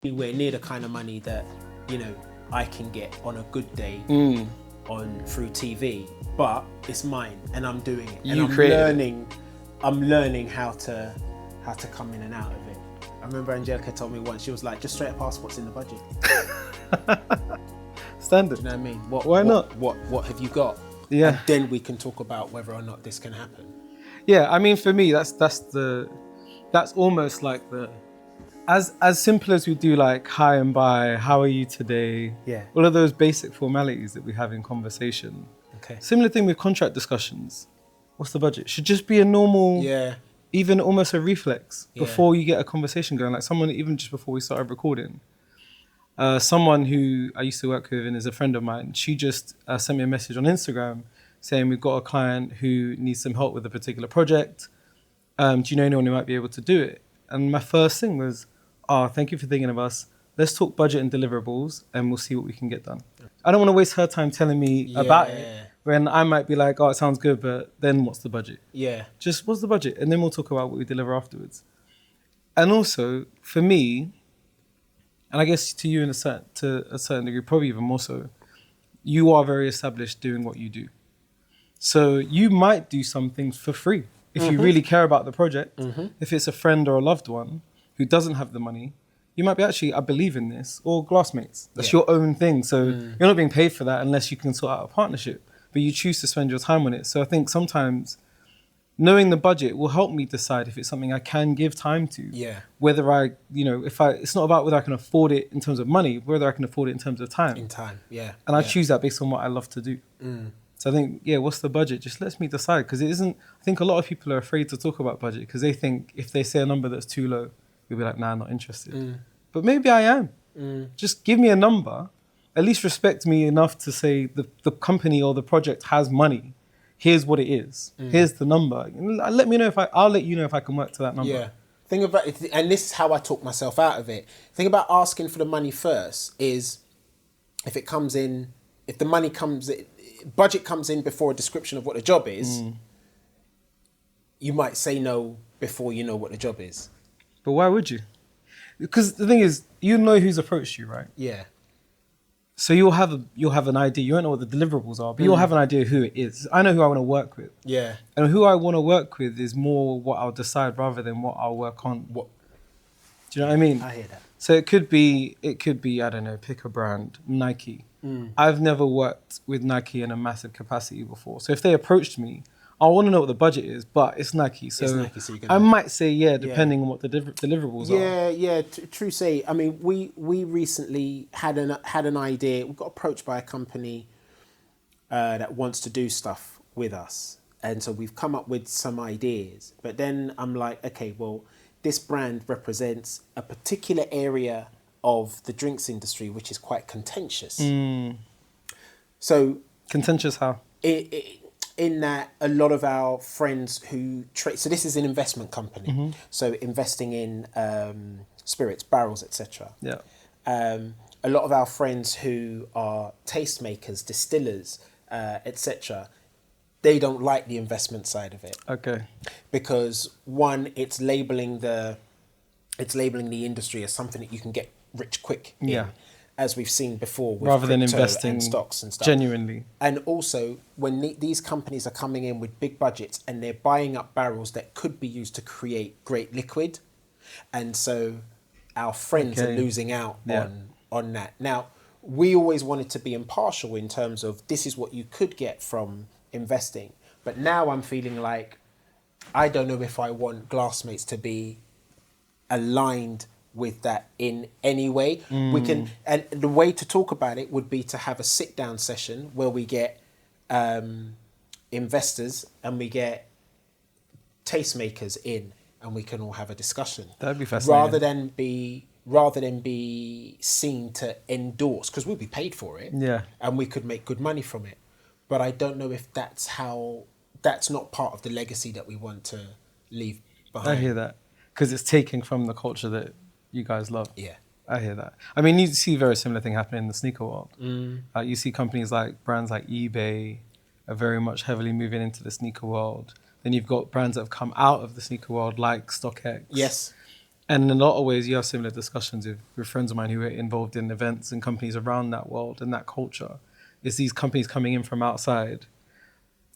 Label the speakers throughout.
Speaker 1: anywhere near the kind of money that, you know, I can get on a good day on through TV, but it's mine and I'm doing it. And I'm learning how to come in and out of it. I remember Angellica told me once, she was like, just straight up ask what's in the budget.
Speaker 2: Standard.
Speaker 1: Do you know what I mean?
Speaker 2: Why not?
Speaker 1: What have you got?
Speaker 2: Yeah.
Speaker 1: And then we can talk about whether or not this can happen.
Speaker 2: Yeah, I mean, for me, that's almost like as simple as we do like hi and bye, how are you today?
Speaker 1: Yeah.
Speaker 2: All of those basic formalities that we have in conversation.
Speaker 1: Okay.
Speaker 2: Similar thing with contract discussions. What's the budget? Should just be a normal, even almost a reflex before you get a conversation going. Like someone, even just before we started recording, someone who I used to work with and is a friend of mine, she just sent me a message on Instagram saying, we've got a client who needs some help with a particular project. Do you know anyone who might be able to do it? And my first thing was, thank you for thinking of us. Let's talk budget and deliverables and we'll see what we can get done. I don't want to waste her time telling me about it when I might be like, it sounds good, but then what's the budget?
Speaker 1: Yeah.
Speaker 2: Just what's the budget? And then we'll talk about what we deliver afterwards. And also, for me, and I guess to you to a certain degree, probably even more so, you are very established doing what you do. So you might do some things for free if you really care about the project. If it's a friend or a loved one who doesn't have the money, you might be actually, I believe in this, or Glassmates. That's your own thing. So you're not being paid for that unless you can sort out a partnership, but you choose to spend your time on it. So I think sometimes knowing the budget will help me decide if it's something I can give time to. Yeah. Whether I, it's not about whether I can afford it in terms of money, whether I can afford it in terms of time.
Speaker 1: In time, yeah.
Speaker 2: And I choose that based on what I love to do. So I think, what's the budget? Just lets me decide, because it isn't, I think a lot of people are afraid to talk about budget because they think if they say a number that's too low, you'll be like, nah, not interested. But maybe I am. Just give me a number, at least respect me enough to say the company or the project has money. Here's what it is. Here's the number. And let me know I'll let you know if I can work to that number.
Speaker 1: Yeah. Thing about it, and this is how I talk myself out of it. Thing about asking for the money first is if the budget comes in before a description of what the job is, you might say no before you know what the job is.
Speaker 2: But why would you? Because the thing is, you know who's approached you, right?
Speaker 1: Yeah.
Speaker 2: So you'll have an idea. You don't know what the deliverables are, but you'll have an idea who it is. I know who I want to work with. Yeah. And who I want to work with is more what I'll decide rather than what I'll work on. Do you know what I mean?
Speaker 1: I hear that.
Speaker 2: So it could be, I don't know, pick a brand, Nike. I've never worked with Nike in a massive capacity before. So if they approached me, I want to know what the budget is, but it's Nike. So, I might say, depending on what the deliverables are.
Speaker 1: Yeah, true say. I mean, we recently had an idea. We got approached by a company that wants to do stuff with us. And so we've come up with some ideas. But then I'm like, okay, well, this brand represents a particular area of the drinks industry, which is quite contentious. So
Speaker 2: contentious how?
Speaker 1: In that a lot of our friends who trade, so this is an investment company, so investing in spirits, barrels, etc. Yeah. A lot of our friends who are tastemakers, distillers, etc. They don't like the investment side of it. Okay. Because one, it's labeling the industry as something that you can get rich quick in. Yeah. As we've seen before with
Speaker 2: rather than investing
Speaker 1: and stocks and stuff.
Speaker 2: Genuinely.
Speaker 1: And also, when these companies are coming in with big budgets and they're buying up barrels that could be used to create great liquid, and so our friends are losing out on that. Now, we always wanted to be impartial in terms of this is what you could get from investing. But now I'm feeling like I don't know if I want Glassmates to be aligned with that in any way. We can, and the way to talk about it would be to have a sit down session where we get investors and we get tastemakers in, and we can all have a discussion.
Speaker 2: That'd be fascinating.
Speaker 1: Rather than be seen to endorse, because we'll be paid for it. Yeah. And we could make good money from it. But I don't know if that's not part of the legacy that we want to leave behind.
Speaker 2: I hear that. Because it's taking from the culture that you guys love. Yeah. I hear that. I mean, you see a very similar thing happening in the sneaker world. You see companies like brands like eBay are very much heavily moving into the sneaker world. Then you've got brands that have come out of the sneaker world like StockX.
Speaker 1: Yes.
Speaker 2: And in a lot of ways, you have similar discussions with friends of mine who are involved in events and companies around that world and that culture. It's these companies coming in from outside,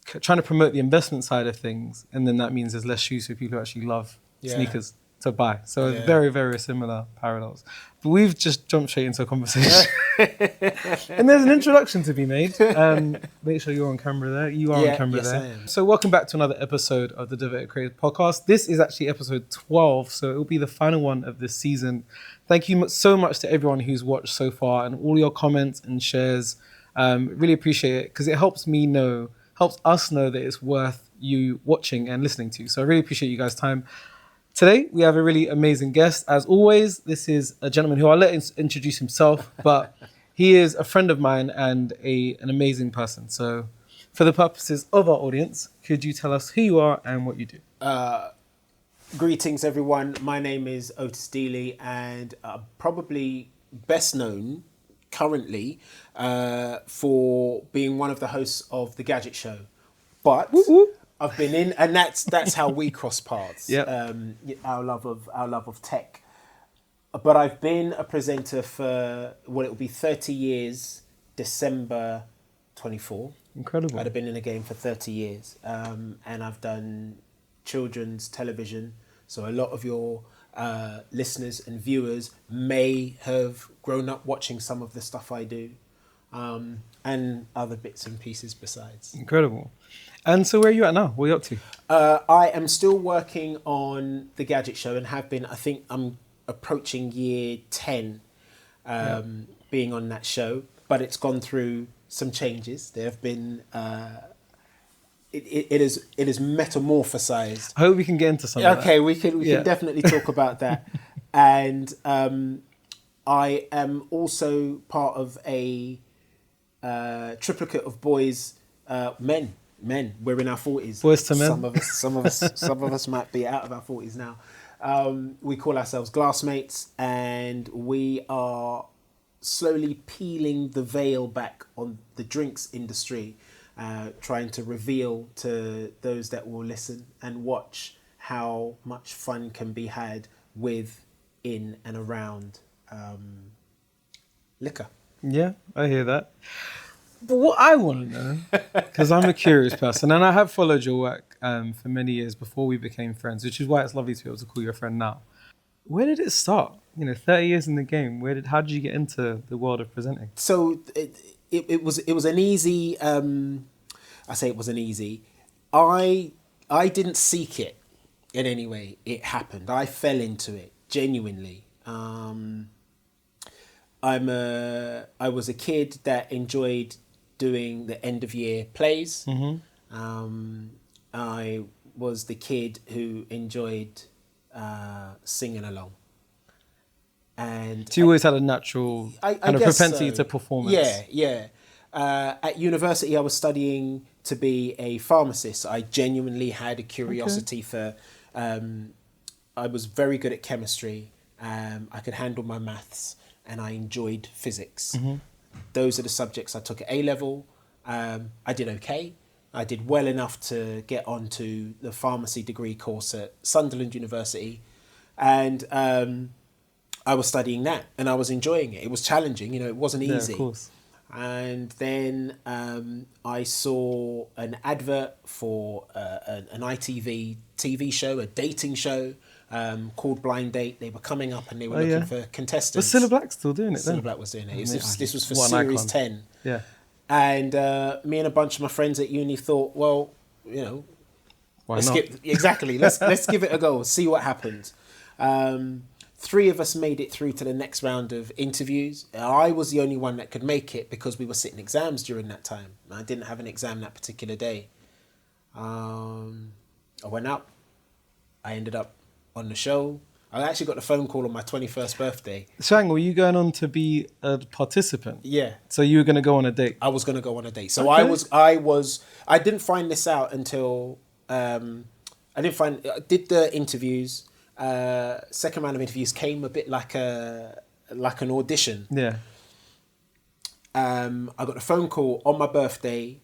Speaker 2: trying to promote the investment side of things. And then that means there's less shoes for people who actually love sneakers to buy. So very, very similar parallels. But we've just jumped straight into a conversation. And there's an introduction to be made. Make sure you're on camera there. You are on camera there.
Speaker 1: I am.
Speaker 2: So welcome back to another episode of the Devoted Creators Podcast. This is actually episode 12, so it will be the final one of this season. Thank you so much to everyone who's watched so far and all your comments and shares. Really appreciate it because it helps us know that it's worth you watching and listening to. So I really appreciate you guys' time. Today, we have a really amazing guest. As always, this is a gentleman who I'll let introduce himself, but he is a friend of mine and an amazing person. So for the purposes of our audience, could you tell us who you are and what you do?
Speaker 1: Greetings, everyone. My name is Ortis Deley, and probably best known currently for being one of the hosts of the Gadget Show. But I've been in, and that's how we cross paths. Our love of tech. But I've been a presenter for it will be 30 years, December 24.
Speaker 2: Incredible.
Speaker 1: I'd have been in the game for 30 years, and I've done children's television. So a lot of your listeners and viewers may have grown up watching some of the stuff I do, and other bits and pieces besides.
Speaker 2: Incredible. And so where are you at now? What are you up to?
Speaker 1: I am still working on the Gadget Show and have been. I think I'm approaching year 10 being on that show, but it's gone through some changes. There have been it is metamorphosized.
Speaker 2: I hope we can get into some of that.
Speaker 1: Okay, we can definitely talk about that. And I am also part of a triplicate of boys, men. We're in our 40s.
Speaker 2: Boys to men.
Speaker 1: Some of us might be out of our 40s now. We call ourselves Glassmates, and we are slowly peeling the veil back on the drinks industry, trying to reveal to those that will listen and watch how much fun can be had with, in and around liquor.
Speaker 2: Yeah, I hear that. But what I want to know, because I'm a curious person, and I have followed your work for many years before we became friends, which is why it's lovely to be able to call you a friend now. Where did it start? 30 years in the game. How did you get into the world of presenting?
Speaker 1: So it was an easy. I say it was an easy. I didn't seek it in any way. It happened. I fell into it genuinely. I was a kid that enjoyed doing the end of year plays. Mm-hmm. I was the kid who enjoyed singing along. And
Speaker 2: so you always had a natural kind of propensity to performance.
Speaker 1: Yeah. At university, I was studying to be a pharmacist. I genuinely had a curiosity for. I was very good at chemistry. I could handle my maths, and I enjoyed physics. Mm-hmm. Those are the subjects I took at A-level. I did okay. I did well enough to get onto the pharmacy degree course at Sunderland University. And I was studying that, and I was enjoying it. It was challenging, it wasn't easy.
Speaker 2: Yeah, of course.
Speaker 1: And then I saw an advert for an ITV TV show, a dating show called Blind Date. They were coming up and they were looking for contestants.
Speaker 2: Was Cilla Black still doing it then?
Speaker 1: Cilla Black was doing it. This was for Series 10.
Speaker 2: Yeah.
Speaker 1: And me and a bunch of my friends at uni thought, well,
Speaker 2: why not?
Speaker 1: Let's give it a go, see what happens. 3 of us made it through to the next round of interviews. I was the only one that could make it because we were sitting exams during that time. I didn't have an exam that particular day. I went up. I ended up on the show. I actually got a phone call on my 21st birthday.
Speaker 2: Shang, were you going on to be a participant?
Speaker 1: Yeah.
Speaker 2: So you were going to go on a date?
Speaker 1: I was going to go on a date. So I didn't find this out until, I did the interviews. Second round of interviews came a bit like an audition.
Speaker 2: Yeah.
Speaker 1: I got a phone call on my birthday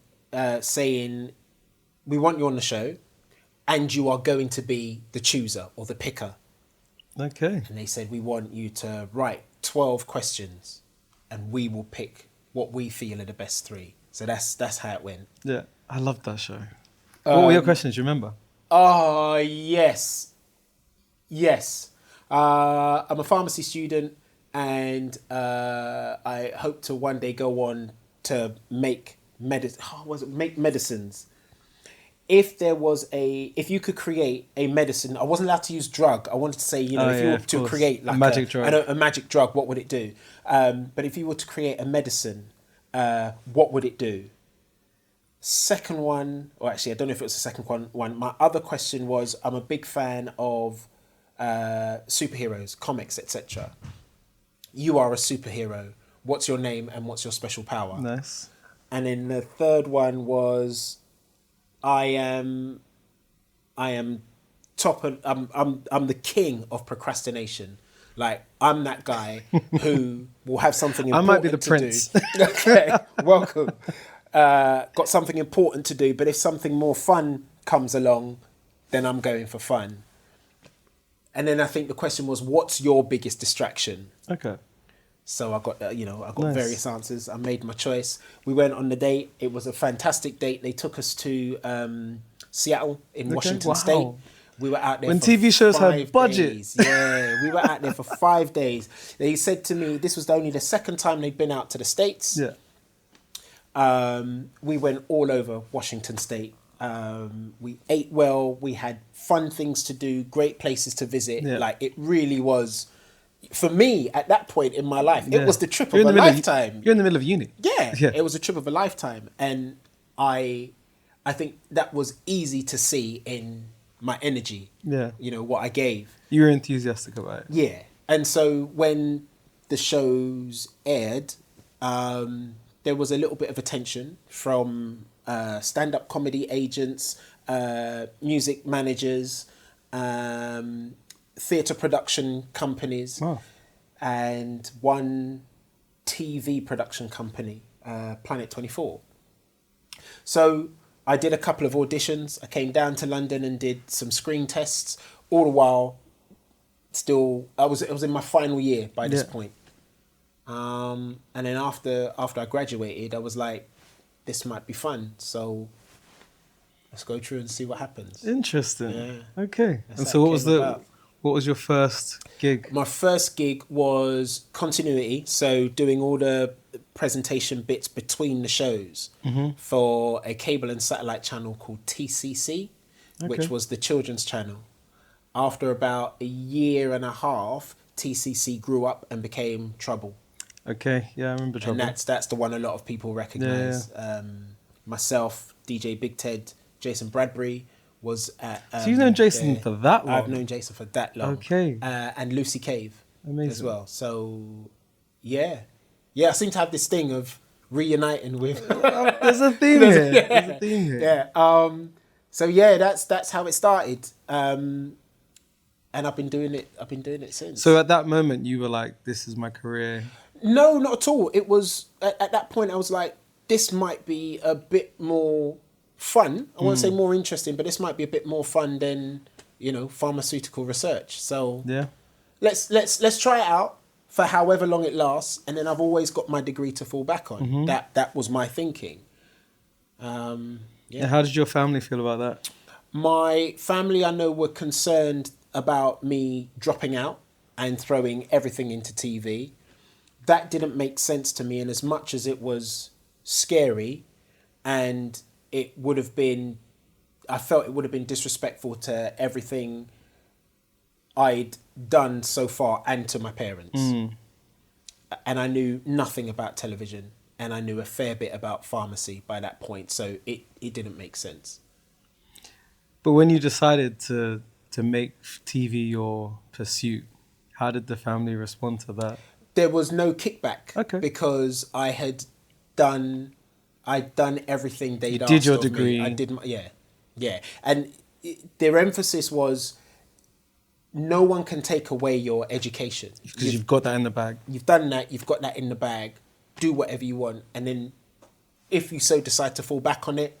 Speaker 1: saying, we want you on the show and you are going to be the chooser or the picker.
Speaker 2: Okay.
Speaker 1: And they said, we want you to write 12 questions and we will pick what we feel are the best 3. So that's how it went.
Speaker 2: Yeah, I loved that show. What were your questions? Do you remember?
Speaker 1: Oh, yes. Yes. I'm a pharmacy student and I hope to one day go on to make medicines. If you could create a medicine, I wasn't allowed to use drug. I wanted to say, if you were to create like a magic drug, what would it do? But if you were to create a medicine, what would it do? Second one, or actually, I don't know if it was the second one. My other question was, I'm a big fan of superheroes, comics, etc. You are a superhero. What's your name and what's your special power?
Speaker 2: Nice.
Speaker 1: And then the third one was, I'm the king of procrastination. Like, I'm that guy who will have something important
Speaker 2: I might be the prince.
Speaker 1: Do. Okay, welcome. Got something important to do, but if something more fun comes along, then I'm going for fun. And then I think the question was, what's your biggest distraction?
Speaker 2: Okay.
Speaker 1: So I got, nice. Various answers. I made my choice. We went on the date. It was a fantastic date. They took us to Seattle in Washington State. We were out there
Speaker 2: when
Speaker 1: for
Speaker 2: TV shows
Speaker 1: 5
Speaker 2: have budget.
Speaker 1: Days. Yeah, we were out there for 5 days. They said to me, this was only the second time they'd been out to the States.
Speaker 2: Yeah.
Speaker 1: We went all over Washington State. We ate well. We had fun things to do, great places to visit.
Speaker 2: Yeah.
Speaker 1: Like, it really was, for me, at that point in my life, it was the trip of a lifetime.
Speaker 2: You're in the middle of uni.
Speaker 1: Yeah, it was a trip of a lifetime. And I think that was easy to see in my energy.
Speaker 2: Yeah.
Speaker 1: What I gave.
Speaker 2: You were enthusiastic about it.
Speaker 1: Yeah. And so when the shows aired, there was a little bit of attention from stand-up comedy agents, music managers, theatre production companies, and one TV production company, Planet 24. So I did a couple of auditions. I came down to London and did some screen tests. All the while, it was in my final year by this point. And then after I graduated, I was like, this might be fun. So let's go through and see what happens.
Speaker 2: Interesting.
Speaker 1: Yeah.
Speaker 2: Okay. And so what was your first gig?
Speaker 1: My first gig was continuity. So doing all the presentation bits between the shows for a cable and satellite channel called TCC, which was the children's channel. After about a year and a half, TCC grew up and became Trouble. Okay, yeah, I remember Trouble. And that's the one a lot of people recognise. Yeah. Myself, DJ Big Ted, Jason Bradbury was at... so you've known Jason for that long? I've known Jason for that long. Okay. And Lucy Cave. Amazing. As well. So, yeah. Yeah, I seem to have this thing of reuniting with... There's a theme here. Yeah. There's a theme here. Yeah. So, yeah, that's how it started. And I've been doing it since. So at that moment, you were like, this is my career? No, not at all. It was, at that point, I was like, this might be a bit more fun. I won't say more interesting, but this might be a bit more fun than, pharmaceutical research. So yeah, let's try it out for however long it lasts. And then I've always got my degree to fall back on. Mm-hmm. That was my thinking. Yeah. And how did your family feel about that? My family, I know, were concerned about me dropping out and throwing everything into TV. That didn't make sense to me, and as much as it was scary and it would have been, I felt it would have been disrespectful to everything I'd done so far and to my parents. And I knew nothing about television, and I knew a fair bit about pharmacy by that point, so it didn't make sense. But when you decided to make TV your pursuit, how did the family respond to that? There was no kickback. Okay. Because I'd done everything they'd asked of me. You did your degree. I did my, yeah. And their emphasis was, no one can take away your education. Because you've got that in the bag. You've done that, you've got that in the bag. Do whatever you want. And then if you so decide to fall back on it,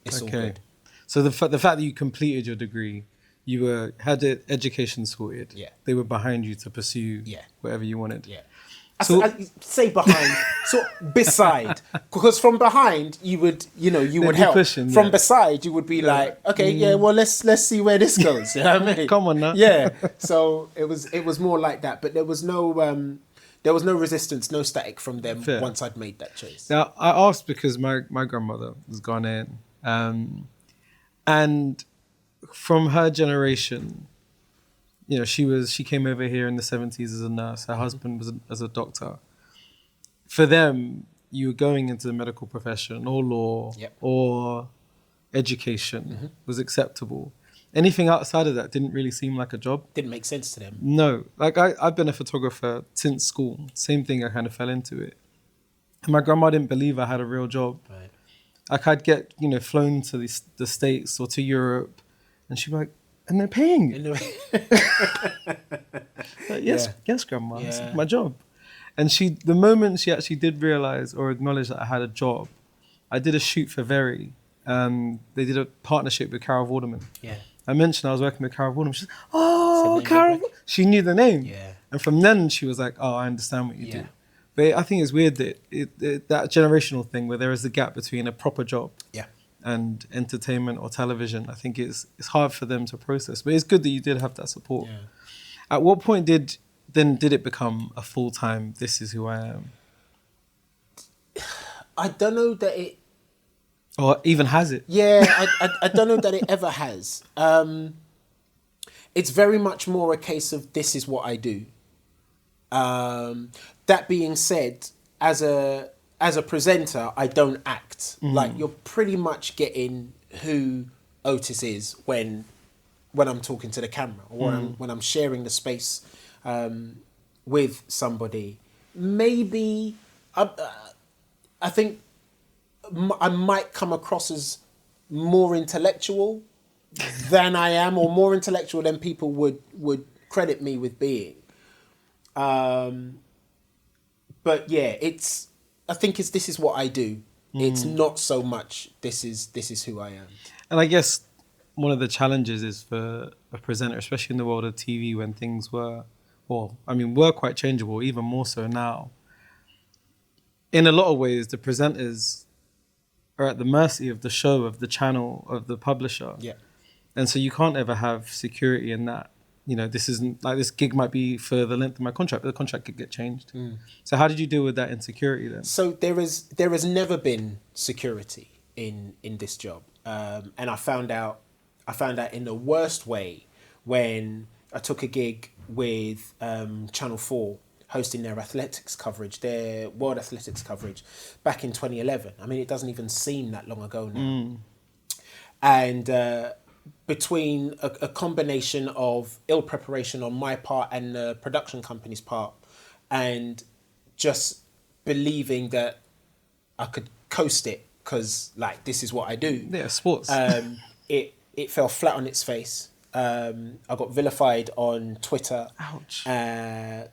Speaker 1: it's all good. So the fact that you completed your degree
Speaker 2: you had education sorted.
Speaker 1: Yeah.
Speaker 2: They were behind you to pursue
Speaker 1: Yeah.
Speaker 2: whatever you wanted.
Speaker 1: Yeah.
Speaker 2: So-
Speaker 1: I say behind, so beside, because from behind you would
Speaker 2: They'd be
Speaker 1: help.
Speaker 2: pushing,
Speaker 1: From
Speaker 2: yeah.
Speaker 1: beside you would be like, okay, yeah, well let's see where this goes. You know what I mean?
Speaker 2: Come on now.
Speaker 1: Yeah. So it was more like that, but there was no resistance, no static from them
Speaker 2: Fair.
Speaker 1: once I'd made that choice.
Speaker 2: Now, I asked because my grandmother was Ghanaian, and from her generation, she came over here in the 70s as a nurse. Her husband was as a doctor. For them, you were going into the medical profession or law
Speaker 1: Yep.
Speaker 2: or education was acceptable. Anything outside of that didn't really seem like a job.
Speaker 1: Didn't make sense to them.
Speaker 2: No, like I've been a photographer since school. Same thing, I kind of fell into it. And my grandma didn't believe I had a real job.
Speaker 1: Right.
Speaker 2: Like I'd get, flown to the States or to Europe, and she'd be like, and they're paying you. Like, yes, grandma, it's my job. And the moment she actually did realize or acknowledge that I had a job, I did a shoot for Very. They did a partnership with Carol Vorderman.
Speaker 1: Yeah.
Speaker 2: I mentioned I was working with Carol Vorderman. She's like, oh, Carol. She knew the name.
Speaker 1: Yeah.
Speaker 2: And from then she was like, oh, I understand what you do.
Speaker 1: Yeah.
Speaker 2: But I think it's weird that that generational thing where there is a gap between a proper job and entertainment or television. I think it's hard for them to process. But it's good that you did have that support.
Speaker 1: Yeah.
Speaker 2: At what point did it become a full-time, this is who I am?
Speaker 1: I don't know that it...
Speaker 2: Or even has it?
Speaker 1: Yeah, I don't know that it ever has. It's very much more a case of this is what I do. That being said, as a presenter, I don't act. Like, you're pretty much getting who Ortis is when I'm talking to the camera or when I'm sharing the space with somebody. Maybe I think I might come across as more intellectual than I am, or more intellectual than people would credit me with being. But yeah, I think this is what I do. It's not so much this is who I am.
Speaker 2: And I guess one of the challenges is for a presenter, especially in the world of TV, when things were quite changeable, even more so now. In a lot of ways, the presenters are at the mercy of the show, of the channel, of the publisher.
Speaker 1: Yeah.
Speaker 2: And so you can't ever have security in that. This isn't like, this gig might be for the length of my contract, but the contract could get changed. So how did you deal with that insecurity then?
Speaker 1: So there has never been security in this job. And I found out in the worst way when I took a gig with Channel 4 hosting their athletics coverage, their World Athletics coverage back in 2011. I mean, it doesn't even seem that long ago now. And between a combination of ill preparation on my part and the production company's part, and just believing that I could coast it because, like, this is what I do.
Speaker 2: Yeah, sports.
Speaker 1: It fell flat on its face. I got vilified on Twitter.
Speaker 2: Ouch.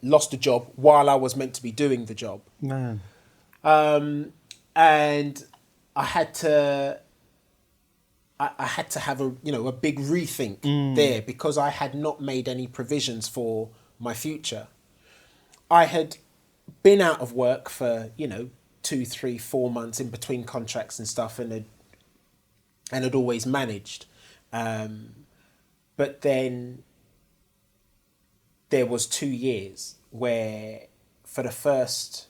Speaker 1: Lost a job while I was meant to be doing the job.
Speaker 2: Man.
Speaker 1: And I had to have a big rethink there, because I had not made any provisions for my future. I had been out of work for 2, 3, 4 months in between contracts and stuff, and had always managed. But then there was 2 years where for the first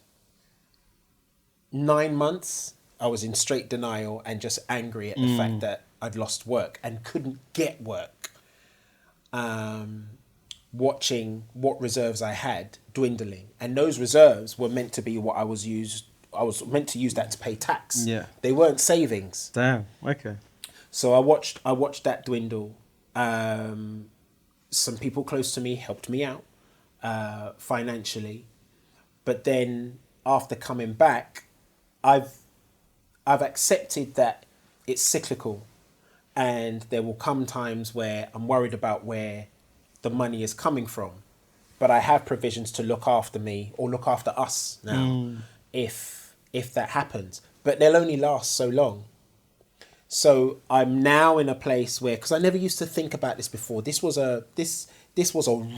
Speaker 1: 9 months, I was in straight denial and just angry at the fact that I'd lost work and couldn't get work. Watching what reserves I had dwindling. And those reserves were meant to be what I was meant to use that to pay tax.
Speaker 2: Yeah.
Speaker 1: They weren't savings.
Speaker 2: Damn. Okay.
Speaker 1: So I watched that dwindle. Some people close to me helped me out financially, but then after coming back, I've accepted that it's cyclical, and there will come times where I'm worried about where the money is coming from, but I have provisions to look after me or look after us now if that happens. But they'll only last so long. So I'm now in a place where, because I never used to think about this before. This was a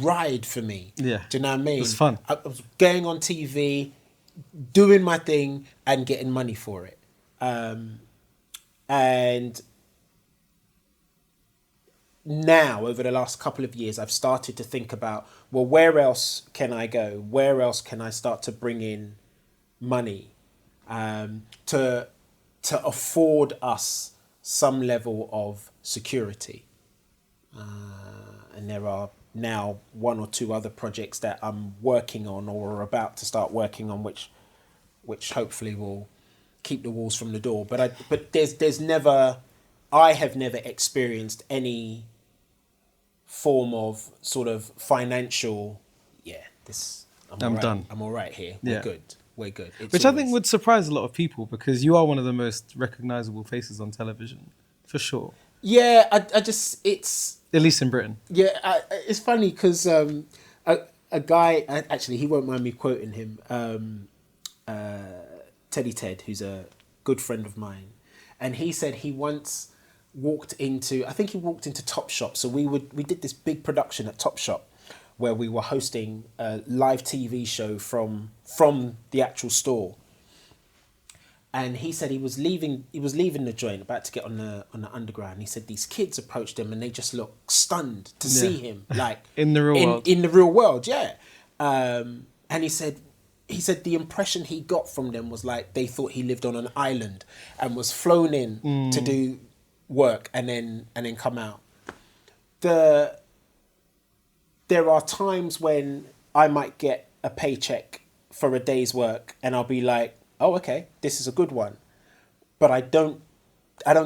Speaker 1: ride for me.
Speaker 2: Yeah.
Speaker 1: Do you know what I mean?
Speaker 2: It was fun.
Speaker 1: I was going on TV, doing my thing, and getting money for it. And now, over the last couple of years, I've started to think about, well, where else can I go? Where else can I start to bring in money to afford us some level of security? And there are now 1 or 2 other projects that I'm working on or are about to start working on, which hopefully will keep the wolves from the door. But I have never experienced any form of sort of financial, I'm
Speaker 2: done.
Speaker 1: I'm all right here.
Speaker 2: Yeah.
Speaker 1: We're good.
Speaker 2: Which I think would surprise a lot of people, because you are one of the most recognisable faces on television, for sure.
Speaker 1: Yeah, I just, it's...
Speaker 2: At least in Britain.
Speaker 1: Yeah, it's funny because a guy, actually, he won't mind me quoting him, Teddy Ted, who's a good friend of mine, and he said he once walked into Topshop. So we did this big production at Topshop where we were hosting a live TV show from the actual store. And he said he was leaving the joint, about to get on the underground. He said these kids approached him and they just looked stunned to see him, like
Speaker 2: in the real world.
Speaker 1: In the real world, yeah. And he said the impression he got from them was like they thought he lived on an island and was flown in to do work and then come out. There are times when I might get a paycheck for a day's work and I'll be like, oh, okay, this is a good one. But I don't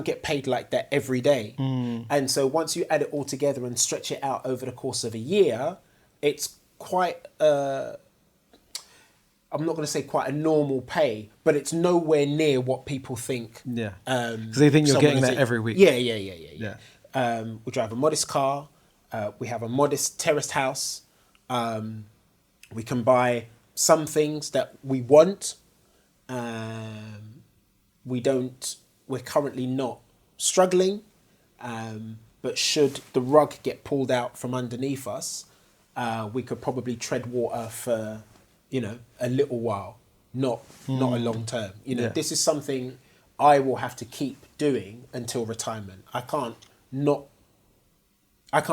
Speaker 1: get paid like that every day. And so once you add it all together and stretch it out over the course of a year, it's quite, I'm not going to say quite a normal pay, but it's nowhere near what people think.
Speaker 2: Yeah. Because they think you're getting that every week.
Speaker 1: Yeah. We drive a modest car. We have a modest terraced house. We can buy some things that we want. We're currently not struggling, but should the rug get pulled out from underneath us, we could probably tread water for, a little while, not a long term. This is something I will have to keep doing until retirement. I can't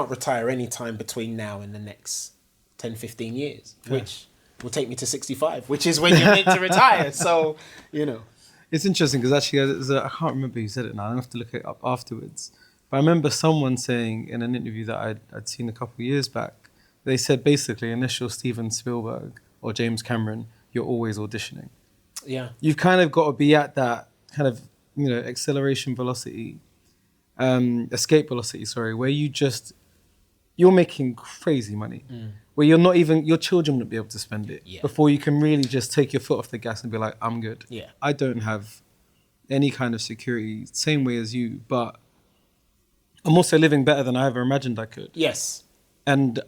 Speaker 1: retire any time between now and the next 10, 15 years, which will take me to 65, which is when you're meant to retire. So,
Speaker 2: It's interesting because actually, I can't remember who said it now. I have to look it up afterwards. But I remember someone saying in an interview that I'd seen a couple of years back, they said basically, unless you're Steven Spielberg or James Cameron, you're always auditioning.
Speaker 1: Yeah.
Speaker 2: You've kind of got to be at that kind of, acceleration velocity, escape velocity, where you're making crazy money. Where you're not even, your children wouldn't be able to spend it before you can really just take your foot off the gas and be like, I'm good.
Speaker 1: Yeah.
Speaker 2: I don't have any kind of security, same way as you, but I'm also living better than I ever imagined I could.
Speaker 1: Yes.
Speaker 2: And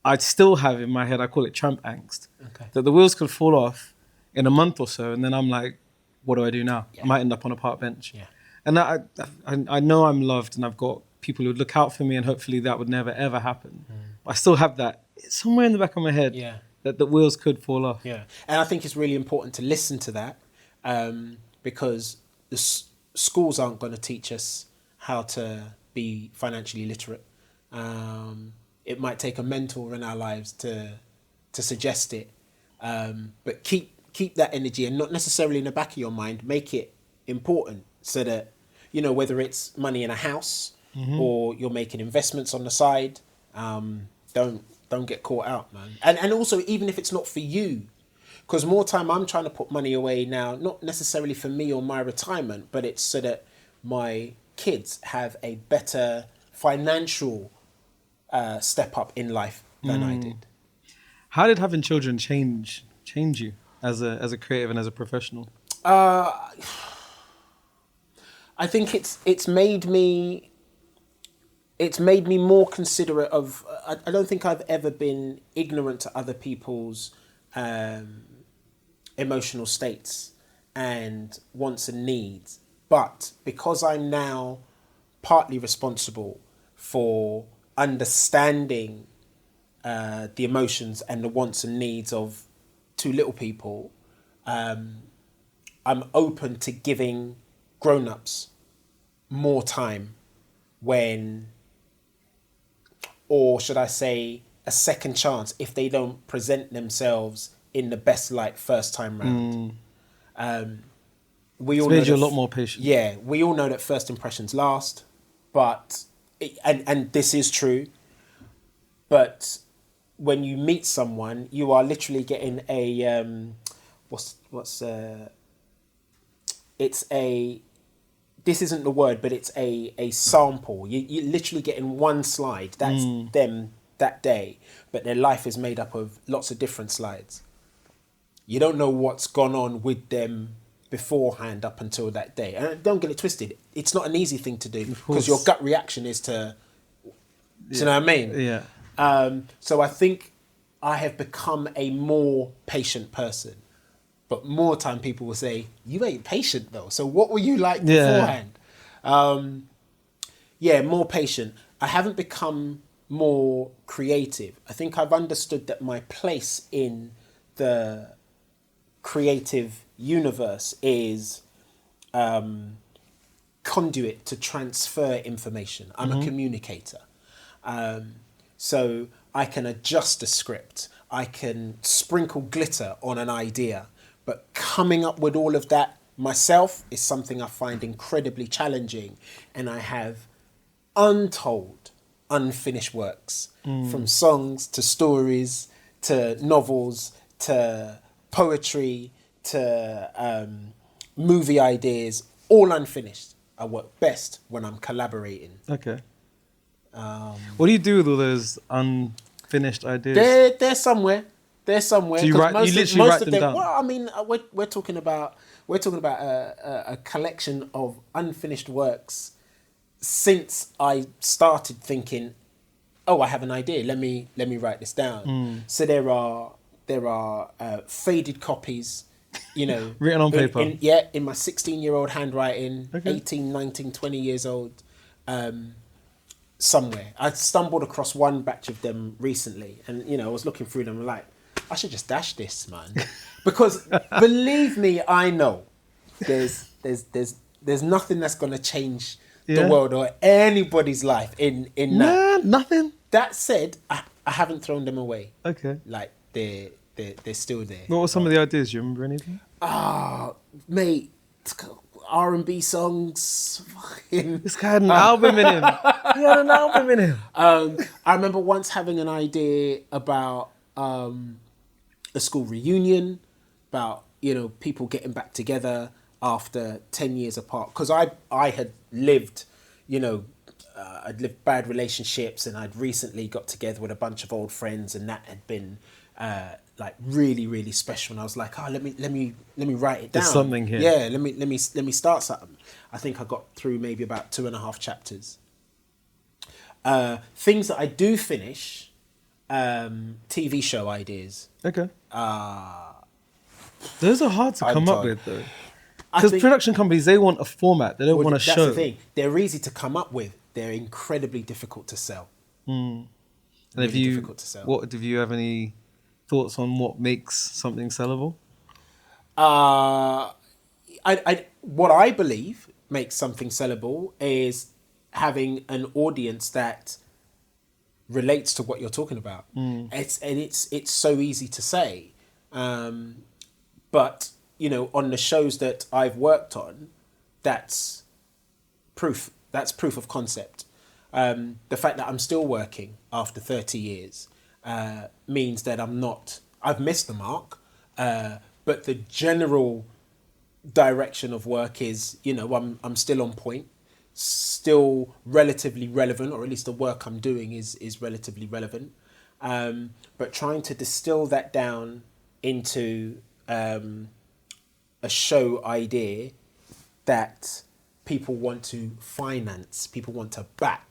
Speaker 2: I still have in my head, I call it tramp angst,
Speaker 1: Okay.
Speaker 2: that the wheels could fall off in a month or so, and then I'm like, what do I do now?
Speaker 1: Yeah.
Speaker 2: I might end up on a park bench.
Speaker 1: Yeah.
Speaker 2: And I know I'm loved and I've got people who would look out for me, and hopefully that would never, ever happen. I still have that somewhere in the back of my head that the wheels could fall off.
Speaker 1: Yeah. And I think it's really important to listen to that because the schools aren't going to teach us how to be financially literate. It might take a mentor in our lives to suggest it. But keep that energy, and not necessarily in the back of your mind, make it important so that, whether it's money in a house or you're making investments on the side, don't get caught out, man. And also, even if it's not for you, because more time I'm trying to put money away now, not necessarily for me or my retirement, but it's so that my kids have a better financial step up in life than I did.
Speaker 2: How did having children change you as a creative and as a professional?
Speaker 1: I think it's made me more considerate of. I don't think I've ever been ignorant to other people's emotional states and wants and needs. But because I'm now partly responsible for understanding the emotions and the wants and needs of two little people, I'm open to giving grown-ups more time or should I say a second chance if they don't present themselves in the best light first time round. We all
Speaker 2: made
Speaker 1: know
Speaker 2: you a lot more patient.
Speaker 1: Yeah, we all know that first impressions last, but and this is true. But when you meet someone, you are literally getting a this isn't the word, but it's a sample. You're literally getting one slide. That's them that day, but their life is made up of lots of different slides. You don't know what's gone on with them beforehand up until that day. And don't get it twisted. It's not an easy thing to do because your gut reaction is to, do you know what I mean?
Speaker 2: Yeah.
Speaker 1: So I think I have become a more patient person. But more time people will say, you ain't patient though. So what were you like beforehand? More patient. I haven't become more creative. I think I've understood that my place in the creative universe is conduit to transfer information. I'm a communicator. So I can adjust a script. I can sprinkle glitter on an idea. But coming up with all of that myself is something I find incredibly challenging. And I have untold, unfinished works, from songs to stories to novels to poetry to movie ideas, all unfinished. I work best when I'm collaborating.
Speaker 2: Okay. What do you do with all those unfinished ideas?
Speaker 1: They're somewhere. They're somewhere.
Speaker 2: So you literally write them down?
Speaker 1: Well, I mean, we're talking about a collection of unfinished works since I started thinking, oh, I have an idea. Let me write this down. So there are faded copies, you know,
Speaker 2: written on paper.
Speaker 1: In my 16-year-old handwriting,
Speaker 2: Okay.
Speaker 1: 18, 19, 20 years old. Somewhere I stumbled across one batch of them recently, and you know I was looking through them and like, I should just dash this, man, because believe me, I know there's nothing that's gonna change the world or anybody's life in that.
Speaker 2: Nothing.
Speaker 1: That said, I haven't thrown them away.
Speaker 2: Okay.
Speaker 1: Like they're still there.
Speaker 2: What were some of the ideas? Do you remember anything?
Speaker 1: Mate, R&B songs.
Speaker 2: This guy had an album in him. He had an album in him.
Speaker 1: I remember once having an idea about a school reunion, about, you know, people getting back together after 10 years apart. Because I had lived, you know, I'd lived bad relationships, and I'd recently got together with a bunch of old friends, and that had been like really, really special. And I was like, oh, let me write it down.
Speaker 2: There's something here.
Speaker 1: Yeah, let me start something. I think I got through maybe about 2.5 chapters. Things that I do finish, TV show ideas.
Speaker 2: Okay. Those are hard to come up with though. Because production companies, they want a format. They don't want a show.
Speaker 1: That's the thing. They're easy to come up with. They're incredibly difficult to sell.
Speaker 2: And
Speaker 1: Really difficult to sell.
Speaker 2: What have you have any thoughts on what makes something sellable?
Speaker 1: What I believe makes something sellable is having an audience that relates to what you're talking about. It's so easy to say, but you know, on the shows that I've worked on, that's proof. That's proof of concept. The fact that I'm still working after 30 years means that I've missed the mark, but the general direction of work is, you know, I'm still on point, still relatively relevant, or at least the work I'm doing is relatively relevant. But trying to distill that down into a show idea that people want to finance, people want to back.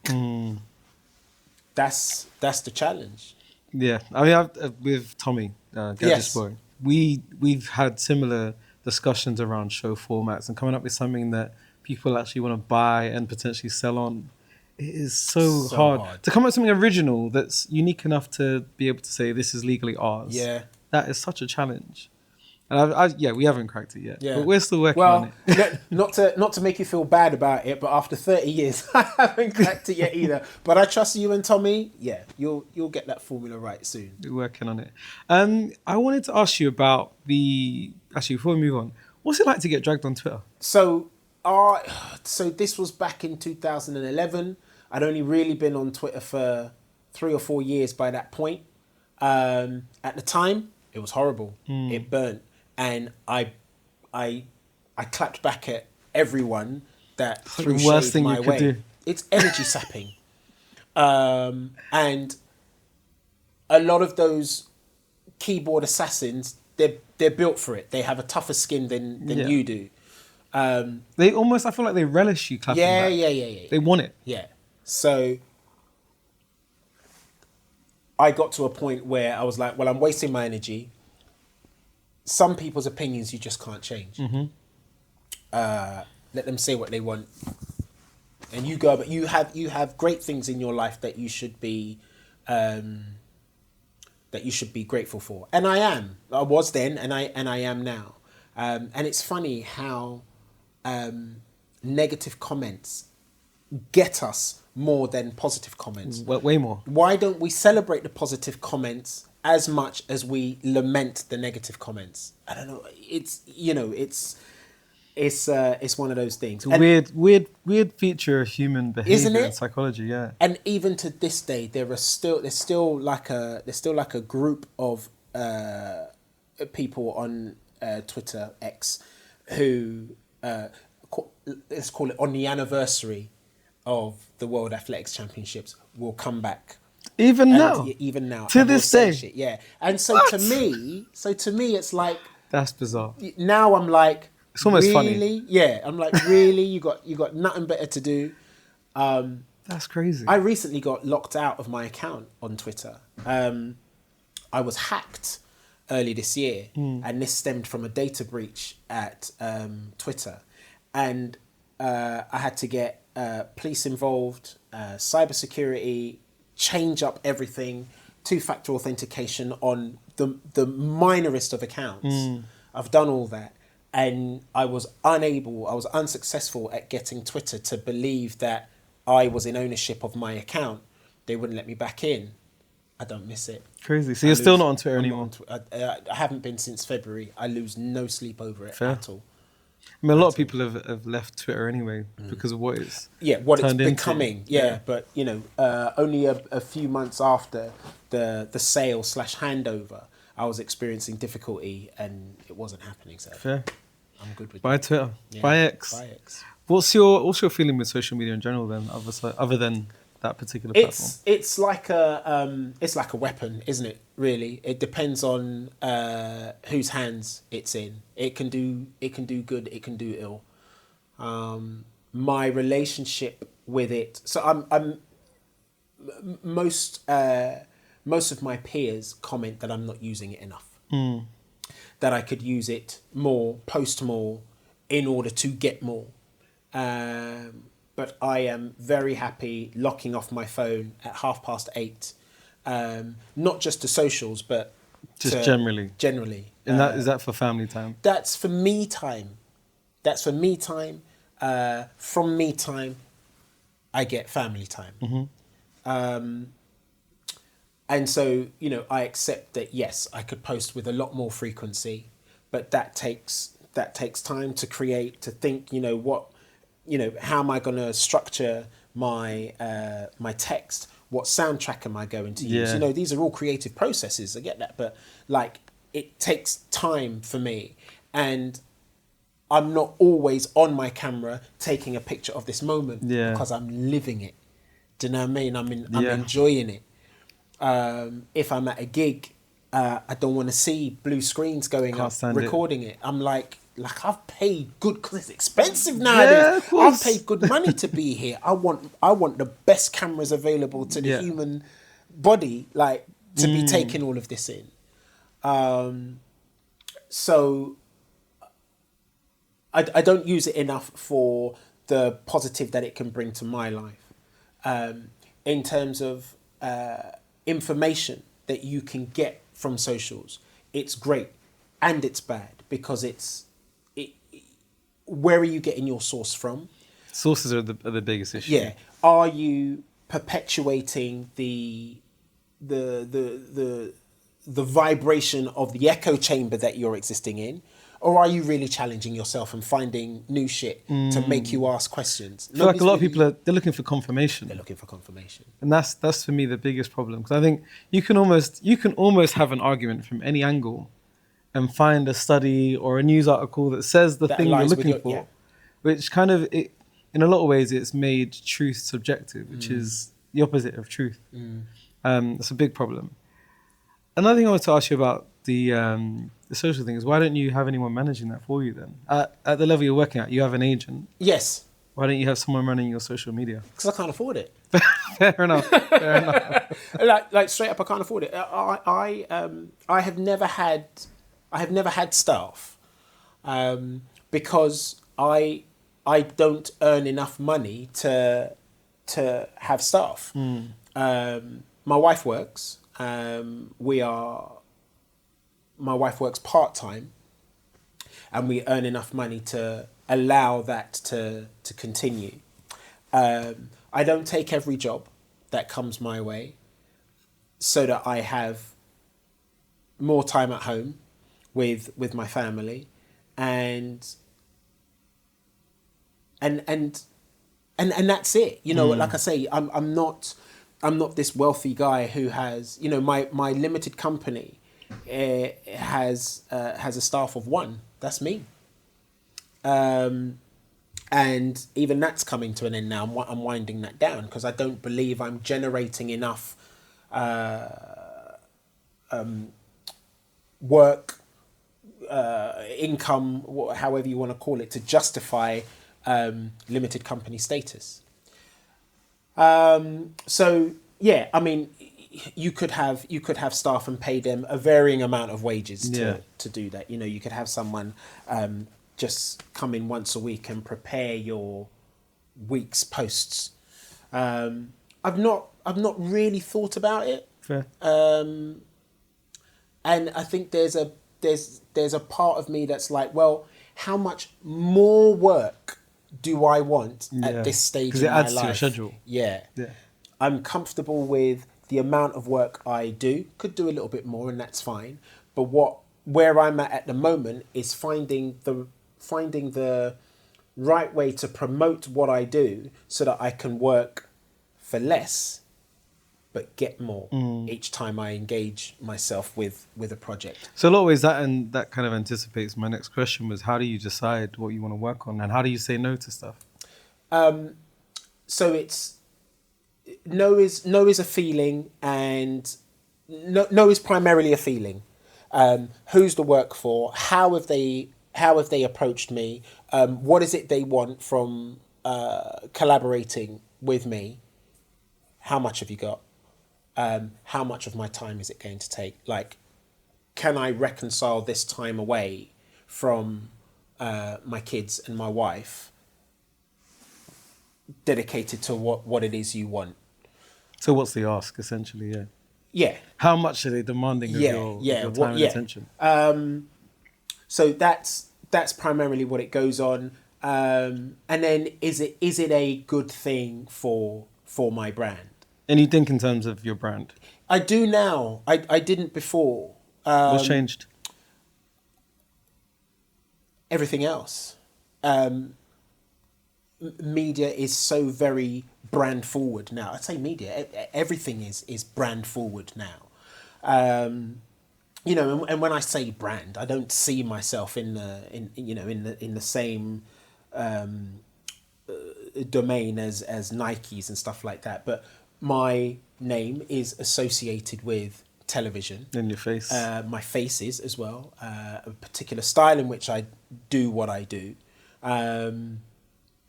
Speaker 1: That's the challenge.
Speaker 2: Yeah, I mean, with Tommy, Gadget Show, we've had similar discussions around show formats and coming up with something that people actually want to buy and potentially sell on. It is so
Speaker 1: hard
Speaker 2: to come up with something original that's unique enough to be able to say this is legally ours.
Speaker 1: Yeah.
Speaker 2: That is such a challenge. And we haven't cracked it yet, but we're still working on
Speaker 1: it. not to make you feel bad about it, but after 30 years, I haven't cracked it yet either. But I trust you and Tommy. Yeah, you'll get that formula right soon.
Speaker 2: We're working on it. I wanted to ask you about actually, before we move on, what's it like to get dragged on Twitter?
Speaker 1: So this was back in 2011. I'd only really been on Twitter for 3 or 4 years by that point. At the time, it was horrible. It burnt. And I clapped back at everyone that threw shade my way. Do. It's energy sapping. And a lot of those keyboard assassins, they're built for it. They have a tougher skin than you do.
Speaker 2: They almost, I feel like they relish you clapping back.
Speaker 1: Yeah.
Speaker 2: They want it.
Speaker 1: Yeah. So I got to a point where I was like, well, I'm wasting my energy. Some people's opinions you just can't change. Let them say what they want, and you go. But you have great things in your life that you should be grateful for. And I am. I was then, and I am now. And it's funny how negative comments get us more than positive comments.
Speaker 2: Way more.
Speaker 1: Why don't we celebrate the positive comments as much as we lament the negative comments? I don't know. It's one of those things.
Speaker 2: Weird feature of human behavior,
Speaker 1: isn't it?
Speaker 2: And psychology. Yeah.
Speaker 1: And even to this day, there's still like a group of people on Twitter X who let's call it on the anniversary of the World Athletics Championships will come back.
Speaker 2: Even now,
Speaker 1: to
Speaker 2: this day,
Speaker 1: shit, yeah. And so to me, it's like
Speaker 2: that's bizarre.
Speaker 1: Now I'm like,
Speaker 2: it's almost
Speaker 1: really?
Speaker 2: funny.
Speaker 1: Yeah, I'm like, really? You got nothing better to do?
Speaker 2: That's crazy.
Speaker 1: I recently got locked out of my account on Twitter. I was hacked early this year, and this stemmed from a data breach at Twitter, and I had to get police involved, cybersecurity, change up everything, 2-factor authentication on the minorest of accounts. I've done all that, and I was unsuccessful at getting Twitter to believe that I was in ownership of my account. They wouldn't let me back in. I don't miss it.
Speaker 2: Crazy. So you're still not on Twitter anymore?
Speaker 1: I haven't been since February. I lose no sleep over it at all.
Speaker 2: I mean, a lot of people have left Twitter anyway because of what it's
Speaker 1: becoming. Yeah, but only a few months after the sale / handover, I was experiencing difficulty and it wasn't happening. So
Speaker 2: fair.
Speaker 1: I'm good with
Speaker 2: Buy Twitter. Buy X. What's your feeling with social media in general then, other than that particular platform?
Speaker 1: It's like a weapon, isn't it? Really, it depends on whose hands it's in. It can do good. It can do ill. My relationship with it. So I'm most of my peers comment that I'm not using it enough. That I could use it more, post more, in order to get more. But I am very happy locking off my phone at 8:30. Not just to socials, but
Speaker 2: just generally. And is that for family time?
Speaker 1: That's for me time. From me time, I get family time. And so, I accept that, yes, I could post with a lot more frequency, but that takes time to create, to think, how am I going to structure my my text? What soundtrack am I going to use? These are all creative processes. I get that, but it takes time for me, and I'm not always on my camera taking a picture of this moment because I'm living it. Do you know what I mean? I'm enjoying it. If I'm at a gig, I don't want to see blue screens going up, recording it. I'm like I've paid good, because it's expensive nowadays. I've paid good money to be here. I want the best cameras available to the human body, to be taking all of this in. So I don't use it enough for the positive that it can bring to my life. In terms of information that you can get from socials, it's great and it's bad because where are you getting your source from?
Speaker 2: Sources are the biggest issue.
Speaker 1: Yeah. Are you perpetuating the vibration of the echo chamber that you're existing in? Or are you really challenging yourself and finding new shit to make you ask questions?
Speaker 2: I feel like a lot of people they're looking for confirmation.
Speaker 1: They're looking for confirmation.
Speaker 2: And that's for me the biggest problem. Because I think you can almost have an argument from any angle and find a study or a news article that says the thing you're looking for. Yeah. Which kind of, in a lot of ways, it's made truth subjective, which is the opposite of truth. That's a big problem. Another thing I wanted to ask you about the social thing is, why don't you have anyone managing that for you then? At the level you're working at, you have an agent.
Speaker 1: Yes.
Speaker 2: Why don't you have someone running your social media?
Speaker 1: Because I can't afford it.
Speaker 2: Fair enough.
Speaker 1: Like straight up, I can't afford it. I have never had staff because I don't earn enough money to have staff. My wife works. My wife works part-time and we earn enough money to allow that to continue. I don't take every job that comes my way so that I have more time at home with my family and that's it. You know, like I say, I'm not this wealthy guy who has, you know, my limited company has a staff of one. That's me. And even that's coming to an end now. I'm winding that down because I don't believe I'm generating enough work, income, however you want to call it, to justify limited company status. So yeah, I mean, you could have staff and pay them a varying amount of wages to do that. You know, you could have someone just come in once a week and prepare your week's posts. I've not really thought about it.
Speaker 2: Fair.
Speaker 1: And I think there's a part of me that's like, well, how much more work do I want at this stage in my life? Because it adds to your schedule. Yeah. I'm comfortable with the amount of work I do. Could do a little bit more, and that's fine. But where I'm at the moment is finding the right way to promote what I do so that I can work for less but get more each time I engage myself with a project.
Speaker 2: So a lot of ways that kind of anticipates my next question was, how do you decide what you want to work on and how do you say no to stuff?
Speaker 1: So it's no is a feeling, and no is primarily a feeling. Who's the work for? How have they approached me? What is it they want from collaborating with me? How much have you got? How much of my time is it going to take? Like, can I reconcile this time away from my kids and my wife dedicated to what it is you want?
Speaker 2: So what's the ask, essentially?
Speaker 1: Yeah.
Speaker 2: How much are they demanding of your time and attention?
Speaker 1: So that's primarily what it goes on. And then is it a good thing for my brand?
Speaker 2: And you think in terms of your brand?
Speaker 1: I do now. I didn't before.
Speaker 2: What's changed?
Speaker 1: Everything else. Media is so very brand forward now. I'd say media. Everything is brand forward now. You know, and when I say brand, I don't see myself in the same domain as Nikes and stuff like that. But my name is associated with television.
Speaker 2: And your face.
Speaker 1: My face is as well. A particular style in which I do what I do.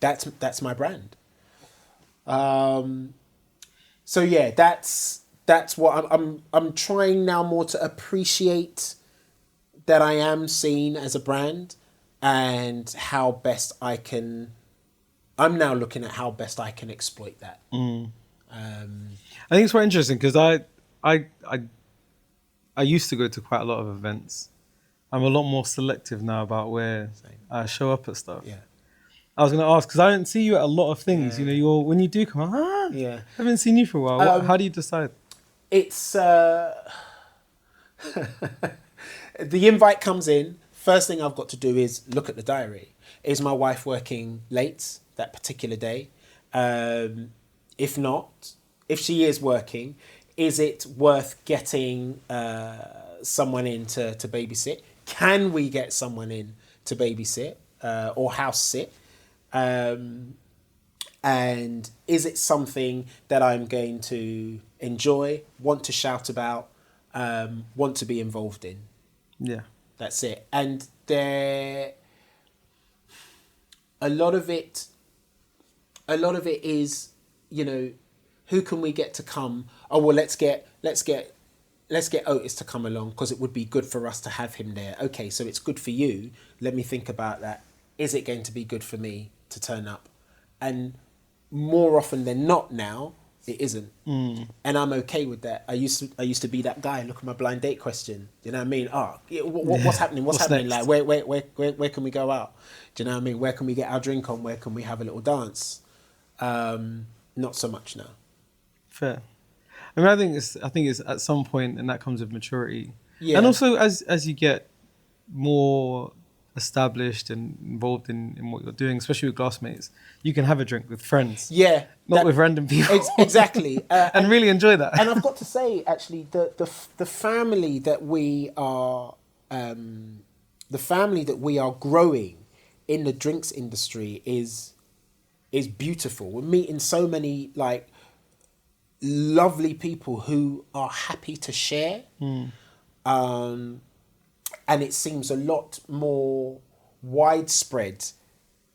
Speaker 1: That's my brand. So yeah, that's what I'm trying now more to appreciate that I am seen as a brand and how best I can I'm now looking at how best I can exploit that.
Speaker 2: I think it's quite interesting because I used to go to quite a lot of events. I'm a lot more selective now about where I show up at stuff.
Speaker 1: Yeah.
Speaker 2: I was going to ask because I don't see you at a lot of things. You know, when you do come, I haven't seen you for a while. How do you decide?
Speaker 1: It's the invite comes in. First thing I've got to do is look at the diary. Is my wife working late that particular day? If not, if she is working, is it worth getting someone in to babysit? Can we get someone in to babysit or house sit? And is it something that I'm going to enjoy, want to shout about, want to be involved in?
Speaker 2: Yeah.
Speaker 1: That's it. And a lot of it is, you know, who can we get to come? Oh, well, let's get Ortis to come along because it would be good for us to have him there. Okay, so it's good for you. Let me think about that. Is it going to be good for me to turn up? And more often than not now, it isn't. And I'm okay with that. I used to be that guy. Look at my blind date question. Do you know what I mean? What's happening? What's happening?
Speaker 2: Next?
Speaker 1: Like where can we go out? Do you know what I mean? Where can we get our drink on? Where can we have a little dance? Not so much now.
Speaker 2: Fair. I mean, I think it's at some point, and that comes with maturity.
Speaker 1: Yeah.
Speaker 2: And also as you get more established and involved in what you're doing, especially with Glassmates, you can have a drink with friends.
Speaker 1: Yeah.
Speaker 2: Not with random people.
Speaker 1: Exactly.
Speaker 2: And really enjoy that.
Speaker 1: And I've got to say, actually, the family that we are growing in the drinks industry is beautiful. We're meeting so many like lovely people who are happy to share. And it seems a lot more widespread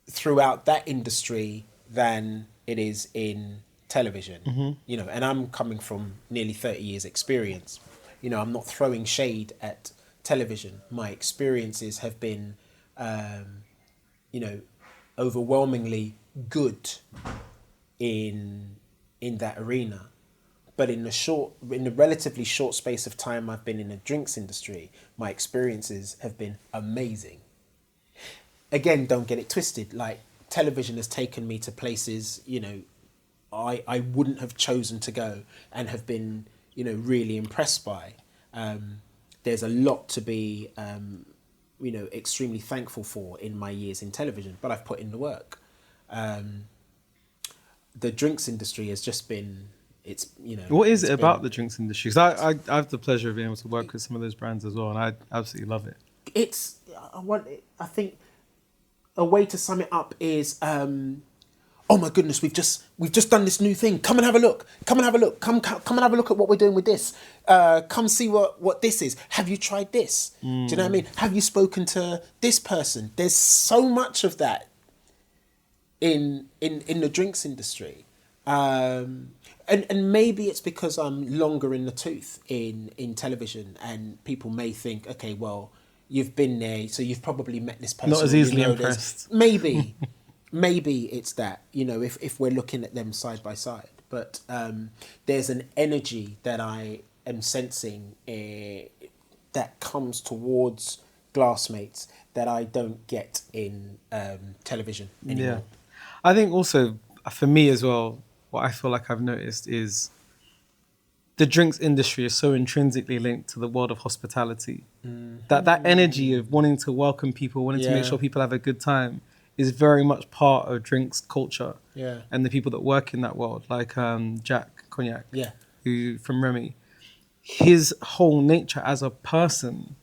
Speaker 1: throughout that industry than it is in television. You know, and I'm coming from nearly 30 years experience. You know, I'm not throwing shade at television. My experiences have been, you know, overwhelmingly good in that arena. But in the relatively short space of time I've been in the drinks industry, my experiences have been amazing. Again, don't get it twisted. Like, television has taken me to places, you know, I wouldn't have chosen to go and have been, you know, really impressed by. There's a lot to be, you know, extremely thankful for in my years in television, but I've put in the work. The drinks industry has just been... It's, you know,
Speaker 2: what is it about the drinks industry? Because I have the pleasure of being able to work with some of those brands as well, and I absolutely love it.
Speaker 1: I think a way to sum it up is, oh my goodness, we've just done this new thing. Come and have a look. Come and have a look. Come and have a look at what we're doing with this. Come see what this is. Have you tried this? Do you know what I mean? Have you spoken to this person? There's so much of that in the drinks industry. And maybe it's because I'm longer in the tooth in television, and people may think, okay, well, you've been there, so you've probably met this person.
Speaker 2: Not as easily impressed.
Speaker 1: Maybe it's that, you know, if we're looking at them side by side. But there's an energy that I am sensing that comes towards Glassmates that I don't get in television anymore.
Speaker 2: Yeah. I think also, for me as well, what I feel like I've noticed is the drinks industry is so intrinsically linked to the world of hospitality. That energy of wanting to welcome people, wanting to make sure people have a good time is very much part of drinks culture.
Speaker 1: Yeah.
Speaker 2: And the people that work in that world, like Jack Cognac, who from Remy, his whole nature as a person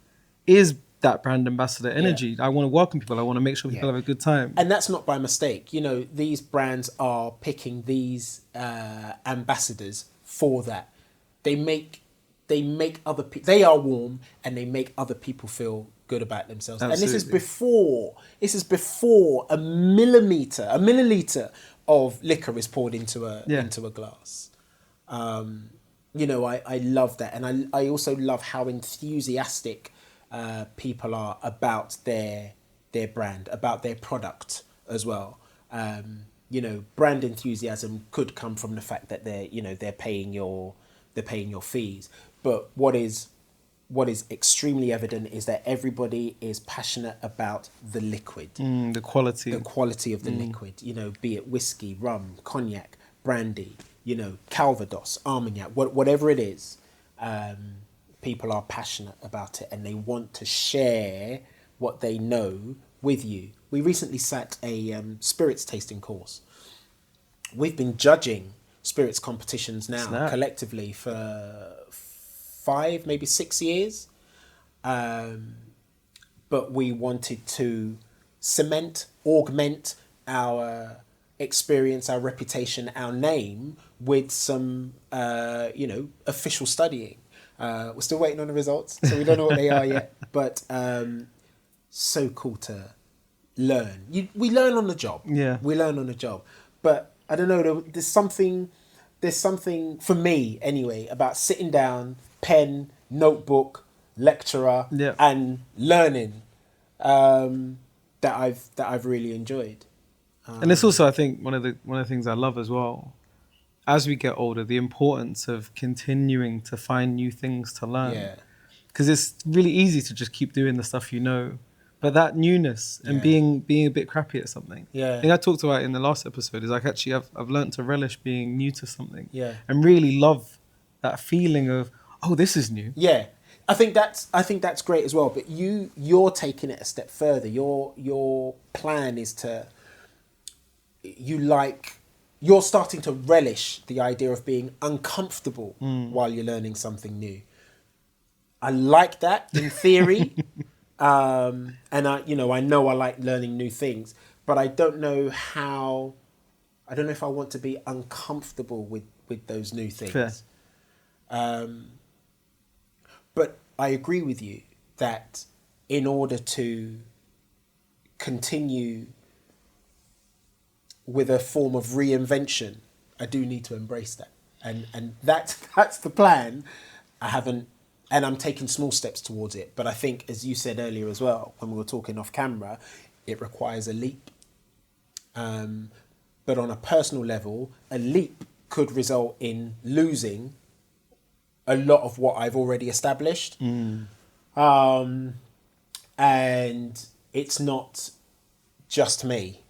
Speaker 2: is that brand ambassador energy. I want to welcome people. I want to make sure people have a good time.
Speaker 1: And that's not by mistake. You know, these brands are picking these ambassadors for that. They make other people, they are warm and they make other people feel good about themselves. Absolutely. And this is before a milliliter of liquor is poured into a glass. You know, I love that. And I also love how enthusiastic people are about their brand, about their product as well. brand enthusiasm could come from the fact that they're paying your fees. But what is extremely evident is that everybody is passionate about the liquid,
Speaker 2: the quality
Speaker 1: of the liquid. Be it whiskey, rum, cognac, brandy, Calvados, Armagnac, whatever it is. People are passionate about it, and they want to share what they know with you. We recently sat a spirits tasting course. We've been judging spirits competitions now collectively for 5, maybe 6 years. But we wanted to augment our experience, our reputation, our name with some, official studying. We're still waiting on the results, so we don't know what they are yet. But so cool to learn. We learn on the job.
Speaker 2: Yeah,
Speaker 1: we learn on the job. But I don't know. There's something for me anyway about sitting down, pen, notebook, lecturer, and learning that I've really enjoyed.
Speaker 2: And it's also, I think, one of the things I love as well. As we get older, the importance of continuing to find new things to learn.
Speaker 1: Yeah.
Speaker 2: Because it's really easy to just keep doing the stuff but that newness and being a bit crappy at something.
Speaker 1: Yeah.
Speaker 2: I think I talked about it in the last episode. Is like actually I've learned to relish being new to something.
Speaker 1: Yeah.
Speaker 2: And really love that feeling of, oh, this is new.
Speaker 1: Yeah. I think that's great as well. But you're taking it a step further. Your plan is you're starting to relish the idea of being uncomfortable while you're learning something new. I like that in theory. And I know I like learning new things, but I don't know if I want to be uncomfortable with those new things. Fair. But I agree with you that in order to continue with a form of reinvention, I do need to embrace that. And that's the plan. And I'm taking small steps towards it. But I think, as you said earlier as well, when we were talking off camera, it requires a leap. But on a personal level, a leap could result in losing a lot of what I've already established. And it's not just me.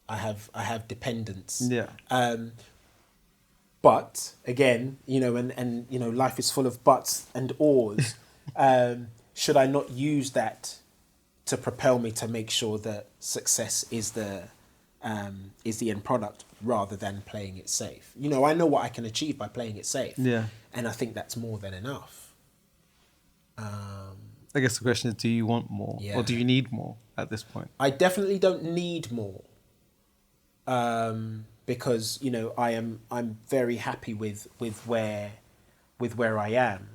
Speaker 1: I have dependents.
Speaker 2: Yeah.
Speaker 1: But again, and life is full of buts and ors. Should I not use that to propel me to make sure that success is the end product rather than playing it safe? I know what I can achieve by playing it safe.
Speaker 2: Yeah.
Speaker 1: And I think that's more than enough.
Speaker 2: I guess the question is, do you want more or do you need more at this point?
Speaker 1: I definitely don't need more. Because I'm very happy with where I am,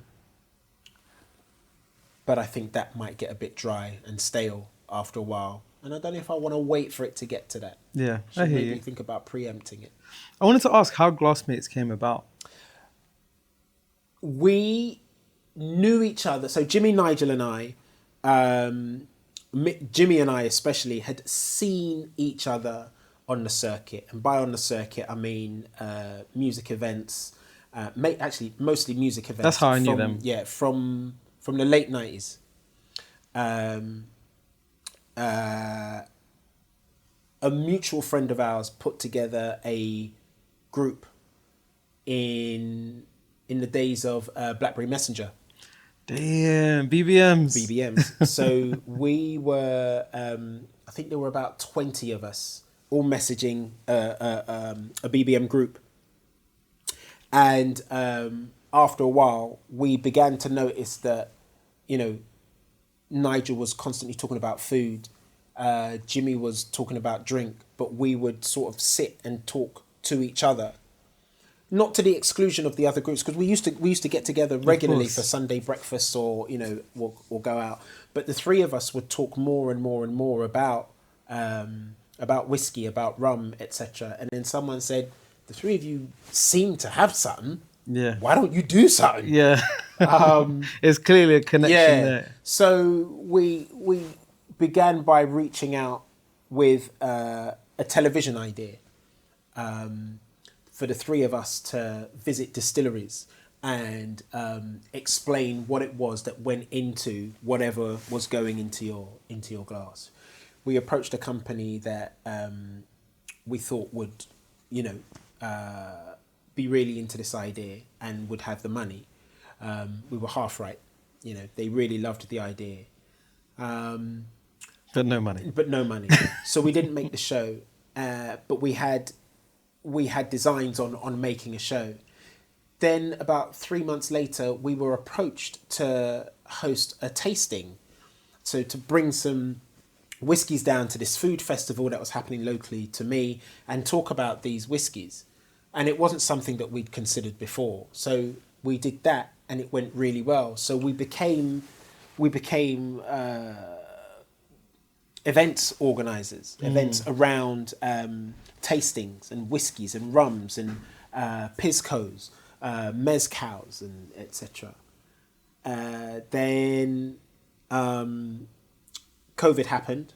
Speaker 1: but I think that might get a bit dry and stale after a while, and I don't know if I want to wait for it to get to that.
Speaker 2: Yeah,
Speaker 1: I hear you. Think about preempting it.
Speaker 2: I wanted to ask how Glassmates came about.
Speaker 1: We knew each other, so Jimmy, Nigel, and I. Jimmy and I especially had seen each other on the circuit, and by on the circuit I mean music events, mostly music events.
Speaker 2: That's how I knew them.
Speaker 1: Yeah, from the late 90s. A mutual friend of ours put together a group in the days of BlackBerry Messenger.
Speaker 2: Damn, BBMs.
Speaker 1: So we were, I think there were about 20 of us all messaging a BBM group. And after a while, we began to notice that, Nigel was constantly talking about food. Jimmy was talking about drink, but we would sort of sit and talk to each other. Not to the exclusion of the other groups, because we used to get together regularly for Sunday breakfasts or go out. But the three of us would talk more and more and more about whiskey, about rum, etc. And then someone said, the three of you seem to have something.
Speaker 2: Yeah.
Speaker 1: Why don't you do something?
Speaker 2: Yeah. It's clearly a connection there.
Speaker 1: So we began by reaching out with a television idea for the three of us to visit distilleries and explain what it was that went into whatever was going into your glass. We approached a company that we thought would, be really into this idea and would have the money. We were half right. They really loved the idea.
Speaker 2: But no money.
Speaker 1: So we didn't make the show, but we had designs on making a show. Then about 3 months later, we were approached to host a tasting. So to bring some whiskies down to this food festival that was happening locally to me and talk about these whiskies. And it wasn't something that we'd considered before. So we did that and it went really well. So we became events organisers, events around tastings and whiskies and rums and piscos, mezcals and etc. Then COVID happened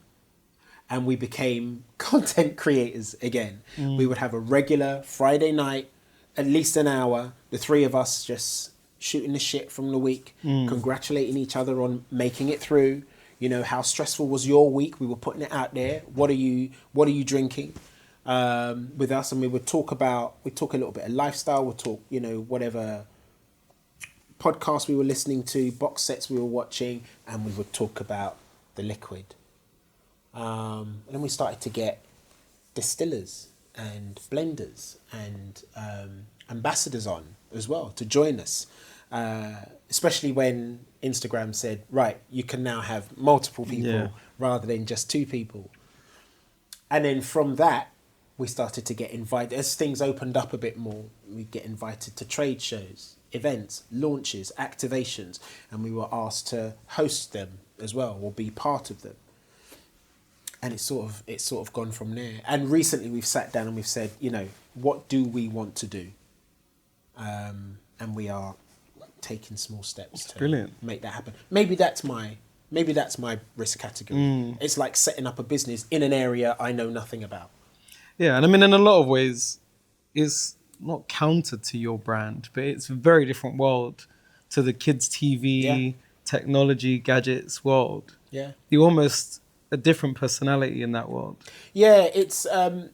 Speaker 1: and we became content creators again. We would have a regular Friday night, at least an hour, the three of us just shooting the shit from the week, congratulating each other on making it through. How stressful was your week? We were putting it out there. What are you drinking with us? And we'd talk a little bit of lifestyle. We'd talk, whatever podcasts we were listening to, box sets we were watching, and we would talk about the liquid. And then we started to get distillers and blenders and ambassadors on as well to join us. Especially when Instagram said, right, you can now have multiple people rather than just two people. And then from that, we started to get invited. As things opened up a bit more, we'd get invited to trade shows, events, launches, activations, and we were asked to host them as well or be part of them. And it's sort of gone from there. And recently we've sat down and we've said, what do we want to do? And we are taking small steps to make that happen. Maybe that's my risk category. It's like setting up a business in an area I know nothing about.
Speaker 2: Yeah, and I mean, in a lot of ways, it's not counter to your brand, but it's a very different world to the kids' TV, technology, gadgets world. Yeah, you're almost a different personality in that world.
Speaker 1: Yeah, it's. I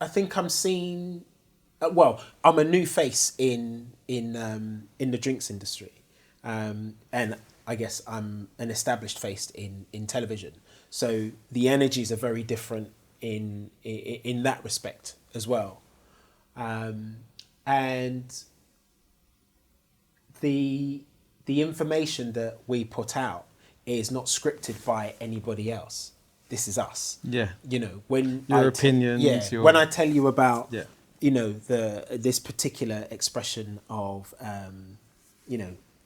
Speaker 1: think I'm seen. I'm a new face in the drinks industry, and I guess I'm an established face in television. So the energies are very different in that respect as well, and the information that we put out is not scripted by anybody else. This is us. Yeah, when
Speaker 2: your opinions.
Speaker 1: Yeah, when I tell you about this particular expression of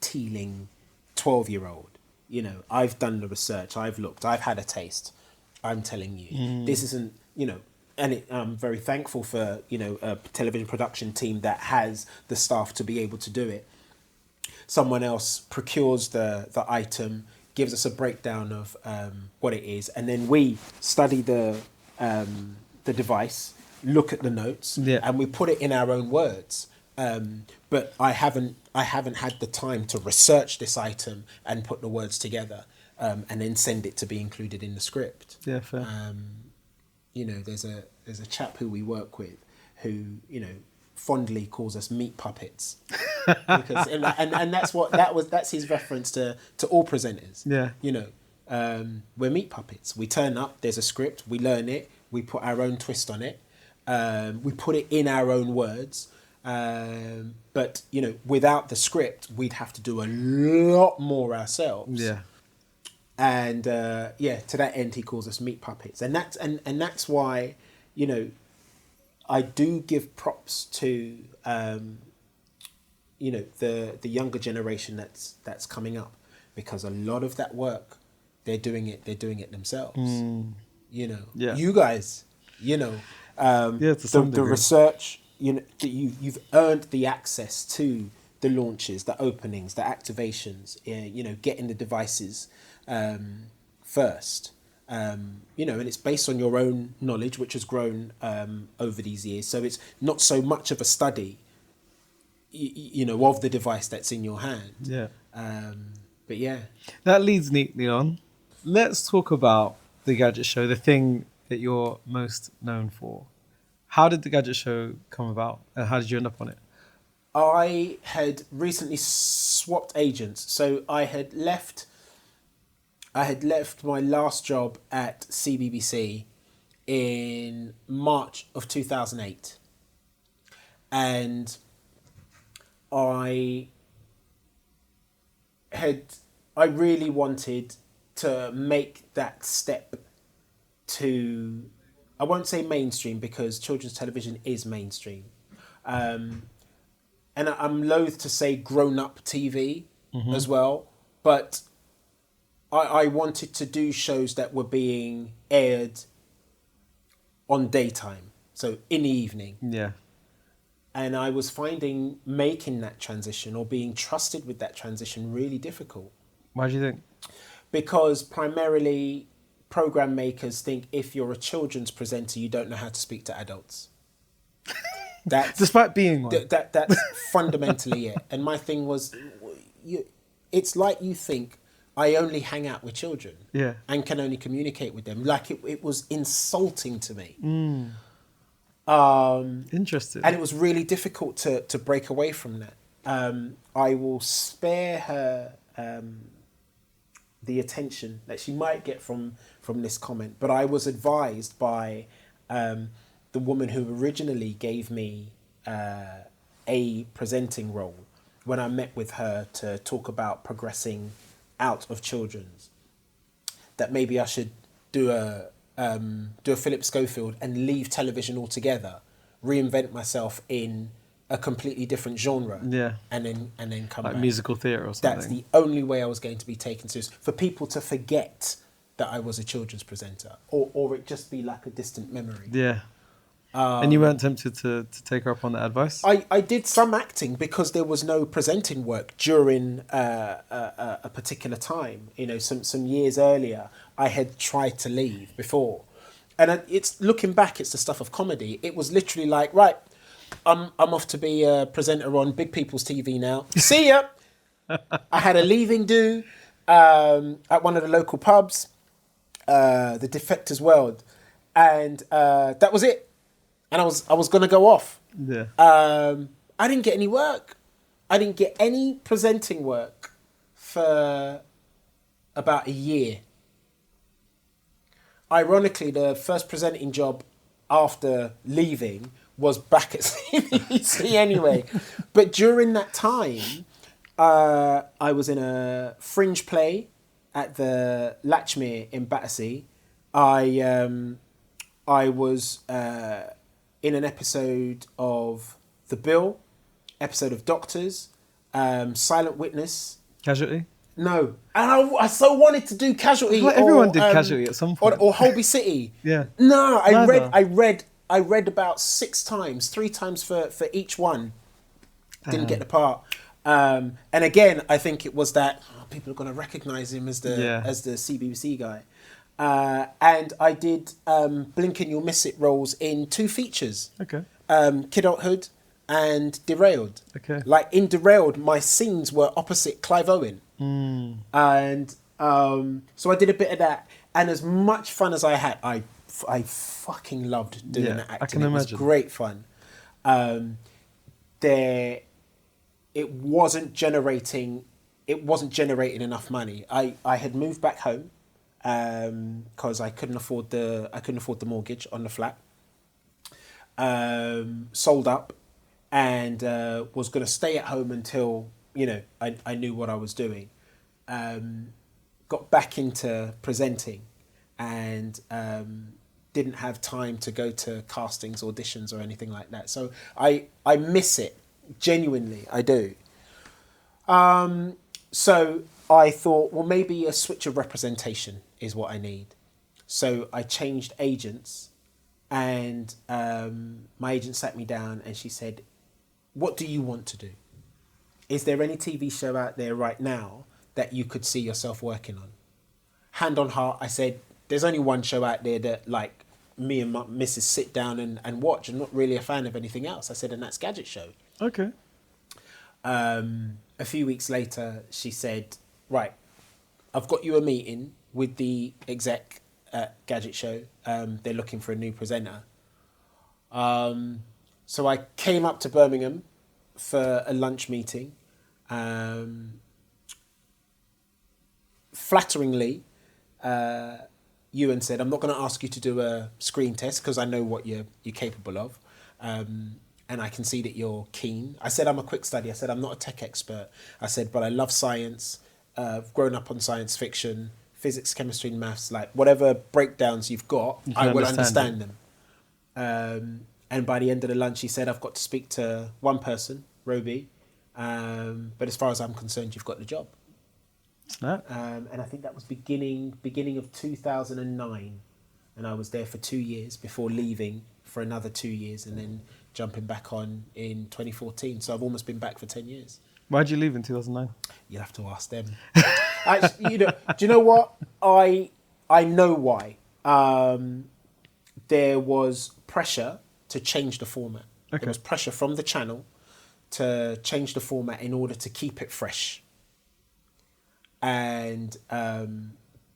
Speaker 1: tealing 12-year-old. I've done the research, I've looked, I've had a taste. I'm telling you, this isn't, and I'm very thankful for, a television production team that has the staff to be able to do it. Someone else procures the item, gives us a breakdown of what it is, and then we study the device, look at the notes, and we put it in our own words. But I haven't had the time to research this item and put the words together, and then send it to be included in the script. Yeah, fair. There's a chap who we work with who fondly calls us meat puppets, because and that's his reference to all presenters. Yeah, we're meat puppets. We turn up. There's a script. We learn it. We put our own twist on it. We put it in our own words. But without the script, we'd have to do a lot more ourselves. Yeah. And to that end, he calls us meat puppets, and that's why I do give props to the younger generation that's coming up, because a lot of that work they're doing it themselves. You guys, the research. You've earned the access to the launches, the openings, the activations. Getting the devices first. You know, and it's based on your own knowledge, which has grown over these years. So it's not so much of a study, you know, of the device that's in your hand.
Speaker 2: Yeah.
Speaker 1: But yeah.
Speaker 2: That leads neatly on. Let's talk about the Gadget Show, the thing that you're most known for. How did the Gadget Show come about, and how did you end up on it?
Speaker 1: I had recently swapped agents. So I had left my last job at CBBC in March of 2008. And I really wanted to make that step to, I won't say mainstream because children's television is mainstream. And I'm loath to say grown-up TV as well, but I wanted to do shows that were being aired on daytime, so in the evening.
Speaker 2: Yeah.
Speaker 1: And I was finding making that transition or being trusted with that transition really difficult.
Speaker 2: Why do you think?
Speaker 1: Because primarily program makers think if you're a children's presenter, you don't know how to speak to adults. That's,
Speaker 2: despite being one.
Speaker 1: That's fundamentally it. And my thing was, it's like you think I only hang out with children and can only communicate with them. Like it was insulting to me.
Speaker 2: Interesting.
Speaker 1: And it was really difficult to break away from that. I will spare her the attention that she might get from this comment, but I was advised by the woman who originally gave me a presenting role when I met with her to talk about progressing out of children's, that maybe I should do a Philip Schofield and leave television altogether, reinvent myself in a completely different genre, and then come
Speaker 2: like
Speaker 1: back.
Speaker 2: Musical theatre or something.
Speaker 1: That's the only way I was going to be taken seriously, for people to forget that I was a children's presenter, or it just be like a distant memory.
Speaker 2: Yeah. And you weren't tempted to take her up on that advice?
Speaker 1: I did some acting because there was no presenting work during a particular time. You know, some years earlier, I had tried to leave before. And it's looking back, it's the stuff of comedy. It was literally like, right, I'm off to be a presenter on Big People's TV now. See ya! I had a leaving do at one of the local pubs, the Defectors World. And that was it. And I was going to go off.
Speaker 2: Yeah.
Speaker 1: I didn't get any work. I didn't get any presenting work for about a year. Ironically, the first presenting job after leaving was back at CBBC anyway. But during that time, I was in a fringe play at the Latchmere in Battersea. I was in an episode of The Bill, episode of Doctors, Silent Witness.
Speaker 2: Casualty?
Speaker 1: No. And I so wanted to do Casualty.
Speaker 2: Well, everyone did Casualty at some point.
Speaker 1: Or Holby City.
Speaker 2: Yeah.
Speaker 1: No, I read about 6 times, 3 times for each one. Didn't get the part. And again, I think it was that people are going to recognise him as the CBBC guy. And I did Blink and You'll Miss It roles in 2 features.
Speaker 2: Okay.
Speaker 1: Kidulthood and Derailed.
Speaker 2: Okay.
Speaker 1: Like in Derailed, my scenes were opposite Clive Owen. And so I did a bit of that. And as much fun as I had, I fucking loved doing that acting.
Speaker 2: I can imagine.
Speaker 1: It was great fun. It wasn't generating enough money. I had moved back home because I couldn't afford the mortgage on the flat. Sold up and was going to stay at home until I knew what I was doing. Got back into presenting and didn't have time to go to castings, auditions or anything like that. So I miss it. Genuinely, I do. So I thought, well, maybe a switch of representation is what I need. So I changed agents and my agent sat me down and she said, what do you want to do? Is there any TV show out there right now that you could see yourself working on? Hand on heart, I said, there's only one show out there that like me and my missus sit down and watch. I'm not really a fan of anything else. I said, and that's Gadget Show.
Speaker 2: Okay.
Speaker 1: A few weeks later, she said, right, I've got you a meeting with the exec at Gadget Show. They're looking for a new presenter. So I came up to Birmingham for a lunch meeting. Flatteringly, Ewan said, I'm not going to ask you to do a screen test because I know what you're capable of. And I can see that you're keen. I said, I'm a quick study. I said, I'm not a tech expert. I said, but I love science. I've grown up on science fiction, physics, chemistry and maths, like whatever breakdowns you've got, I will understand them. And by the end of the lunch, he said, I've got to speak to one person, Roby. But as far as I'm concerned, you've got the job. And I think that was beginning of 2009. And I was there for 2 years before leaving for another 2 years and then jumping back on in 2014. So I've almost been back for 10 years.
Speaker 2: Why'd you leave in 2009?
Speaker 1: You'll have to ask them. Actually, do you know what? I know why. There was pressure to change the format. Okay. There was pressure from the channel to change the format in order to keep it fresh. And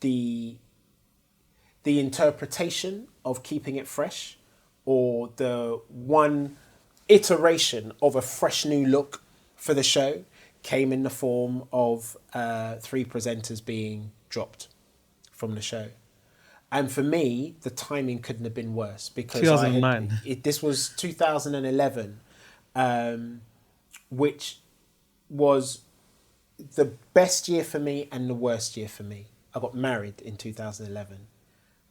Speaker 1: the interpretation of keeping it fresh, or the one iteration of a fresh new look for the show, came in the form of 3 presenters being dropped from the show. And for me, the timing couldn't have been worse because
Speaker 2: 2009.
Speaker 1: This was 2011, which was the best year for me and the worst year for me. I got married in 2011.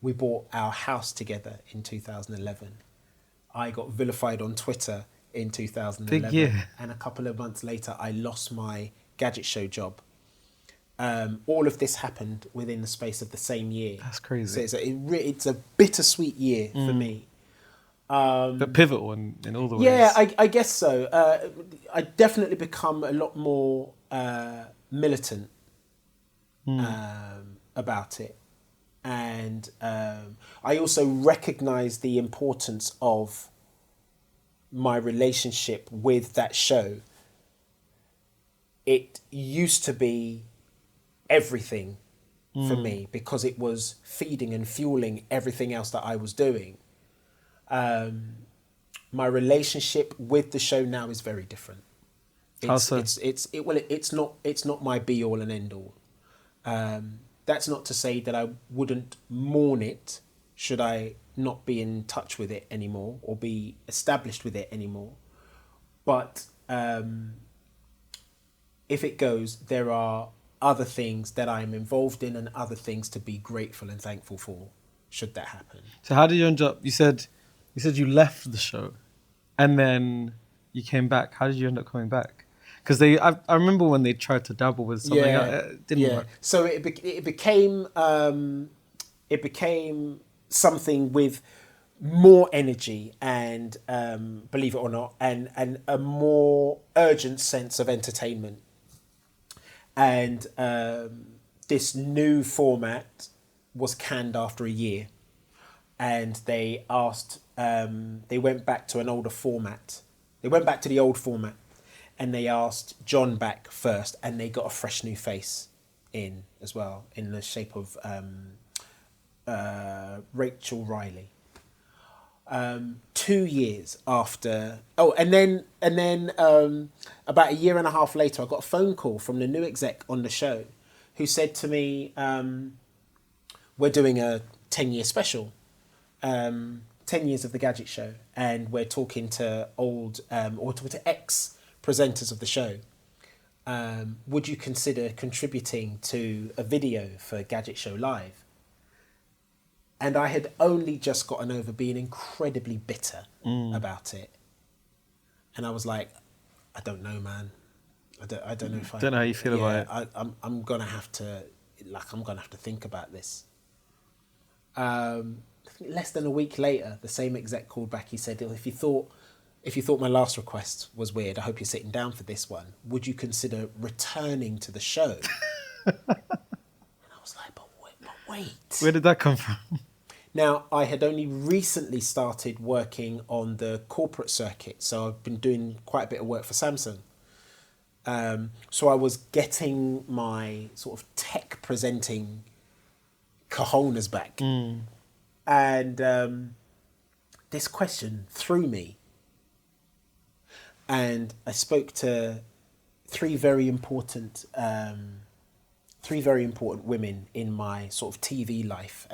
Speaker 1: We bought our house together in 2011. I got vilified on Twitter in 2011.
Speaker 2: Big year.
Speaker 1: And a couple of months later, I lost my Gadget Show job. All of this happened within the space of the same year.
Speaker 2: That's crazy.
Speaker 1: So it's a bittersweet year for me.
Speaker 2: But pivotal in all the ways.
Speaker 1: Yeah, I guess so. I definitely become a lot more militant about it. And I also recognise the importance of my relationship with that show. It used to be everything for me because it was feeding and fueling everything else that I was doing. My relationship with the show now is very different.
Speaker 2: How so?
Speaker 1: It's not my be all and end all. That's not to say that I wouldn't mourn it should I not be in touch with it anymore or be established with it anymore. But if it goes, there are other things that I'm involved in and other things to be grateful and thankful for should that happen.
Speaker 2: So how did you end up? You said you left the show and then you came back. How did you end up coming back? Because I remember when they tried to dabble with something, it didn't work.
Speaker 1: So it became something with more energy and believe it or not, and a more urgent sense of entertainment. And this new format was canned after a year, and they asked. They went back to an older format. They went back to the old format. And they asked Jon back first, and they got a fresh new face in as well, in the shape of Rachel Riley. 2 years after, and then about a year and a half later, I got a phone call from the new exec on the show, who said to me, "We're doing a 10-year special, 10 years of the Gadget Show, and we're talking to ex-presenters of the show. Would you consider contributing to a video for Gadget Show Live?" And I had only just gotten over being incredibly bitter about it. And I was like, I don't know, man. I don't know if I...
Speaker 2: Don't know how you feel about it.
Speaker 1: I'm going to have to think about this. I think less than a week later, the same exec called back. He said, if you thought my last request was weird, I hope you're sitting down for this one. Would you consider returning to the show? And I was like, but wait.
Speaker 2: Where did that come from?
Speaker 1: Now, I had only recently started working on the corporate circuit, so I've been doing quite a bit of work for Samsung. So I was getting my sort of tech presenting cojones back. And this question threw me. And I spoke to three very important women in my sort of TV life.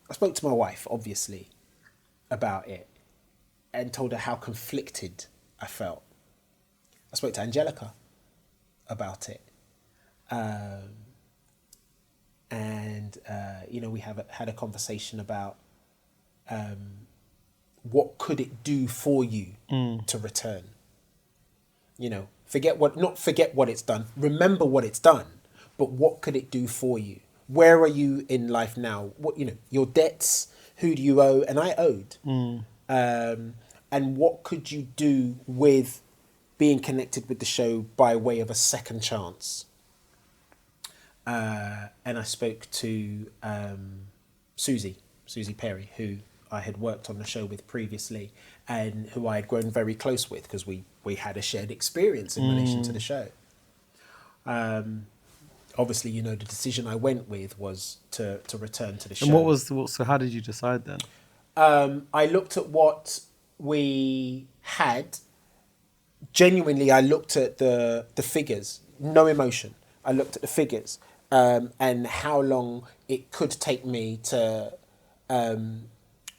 Speaker 1: I spoke to my wife, obviously, about it and told her how conflicted I felt. I spoke to Angellica about it. We had a conversation about what could it do for you to return. Not forget what it's done. Remember what it's done, but what could it do for you? Where are you in life now? What, your debts, who do you owe? And I owed. And what could you do with being connected with the show by way of a second chance? And I spoke to Susie Perry, who I had worked on the show with previously and who I had grown very close with because we had a shared experience in relation to the show. Obviously, the decision I went with was to return to the show.
Speaker 2: And so how did you decide then?
Speaker 1: I looked at what we had. Genuinely, I looked at the figures, no emotion. I looked at the figures and how long it could take me to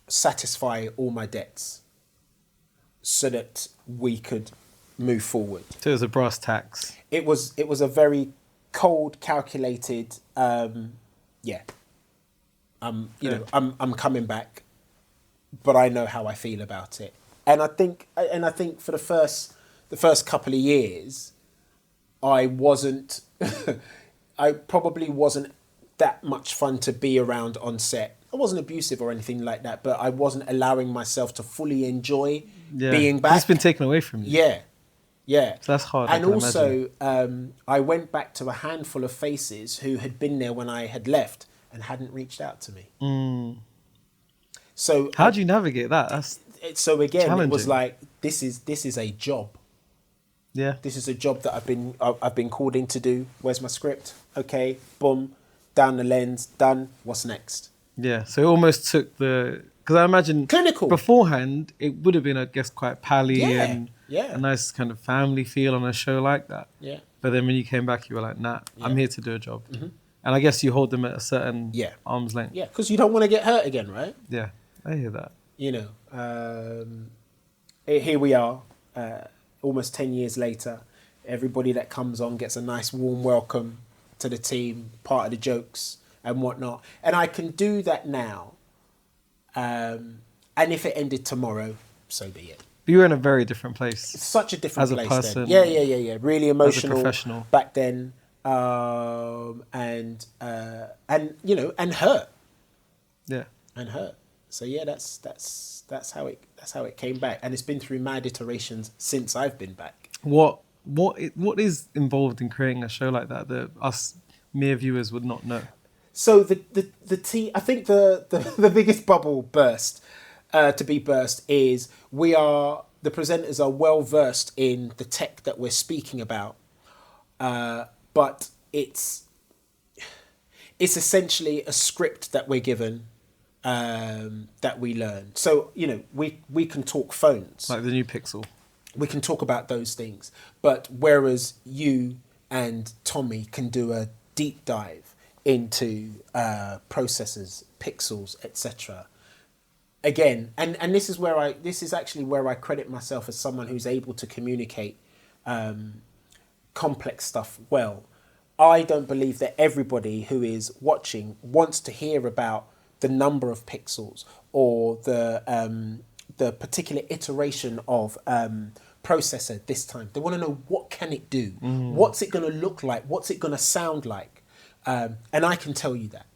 Speaker 1: satisfy all my debts so that we could move forward.
Speaker 2: So it was a brass tacks.
Speaker 1: It was a very cold, calculated, I'm coming back, but I know how I feel about it. And I think for the first couple of years, I probably wasn't that much fun to be around on set. I wasn't abusive or anything like that, but I wasn't allowing myself to fully enjoy being back.
Speaker 2: It's been taken away from you.
Speaker 1: Yeah.
Speaker 2: So that's hard.
Speaker 1: And also, I went back to a handful of faces who had been there when I had left and hadn't reached out to me. So
Speaker 2: how do you navigate that?
Speaker 1: So again,
Speaker 2: challenging.
Speaker 1: It was like, this is a job.
Speaker 2: Yeah.
Speaker 1: This is a job that I've been called in to do. Where's my script? Okay, boom, down the lens, done. What's next?
Speaker 2: Yeah. So it almost took because I imagine
Speaker 1: clinical
Speaker 2: beforehand it would have been, I guess, quite pally and
Speaker 1: Yeah.
Speaker 2: a nice kind of family feel on a show like that.
Speaker 1: Yeah.
Speaker 2: But then when you came back, you were like, nah,
Speaker 1: Yeah.
Speaker 2: I'm here to do a job. Mm-hmm. And I guess you hold them at a certain arm's length.
Speaker 1: Yeah, because you don't want to get hurt again, right?
Speaker 2: Yeah, I hear that.
Speaker 1: Here we are, almost 10 years later. Everybody that comes on gets a nice warm welcome to the team, part of the jokes and whatnot. And I can do that now. And if it ended tomorrow, so be it.
Speaker 2: But you were in a very different place.
Speaker 1: It's such a different place
Speaker 2: person,
Speaker 1: then. Yeah. Really emotional.
Speaker 2: As a professional.
Speaker 1: Back then. And hurt.
Speaker 2: Yeah.
Speaker 1: And hurt. So yeah, that's how it came back. And it's been through mad iterations since I've been back.
Speaker 2: What is involved in creating a show like that us mere viewers would not know?
Speaker 1: So I think the biggest bubble burst is the presenters are well versed in the tech that we're speaking about, but it's essentially a script that we're given, that we learn. So we can talk phones,
Speaker 2: like the new Pixel.
Speaker 1: We can talk about those things, but whereas you and Tommy can do a deep dive into processors, pixels, etc. Again, and this is actually where I credit myself as someone who's able to communicate complex stuff well. I don't believe that everybody who is watching wants to hear about the number of pixels or the particular iteration of processor this time. They want to know, what can it do? What's it going to look like? What's it going to sound like? And I can tell you that.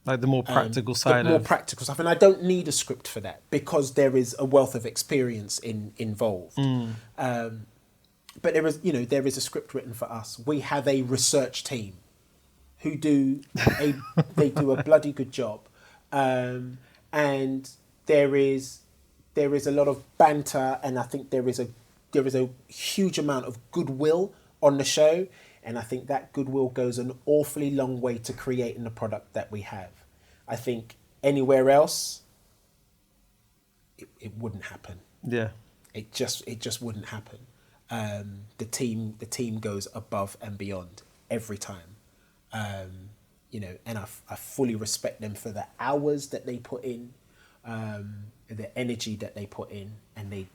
Speaker 2: Like the more practical side.
Speaker 1: The more practical stuff. And I don't need a script for that because there is a wealth of experience involved. But there is a script written for us. We have a research team who do a bloody good job, and there is a lot of banter, and I think there is a huge amount of goodwill on the show, and I think that goodwill goes an awfully long way to creating the product that we have. I think anywhere else, it wouldn't happen.
Speaker 2: Yeah,
Speaker 1: it just wouldn't happen. The team goes above and beyond every time, and I fully respect them for the hours that they put in, the energy that they put in, and they,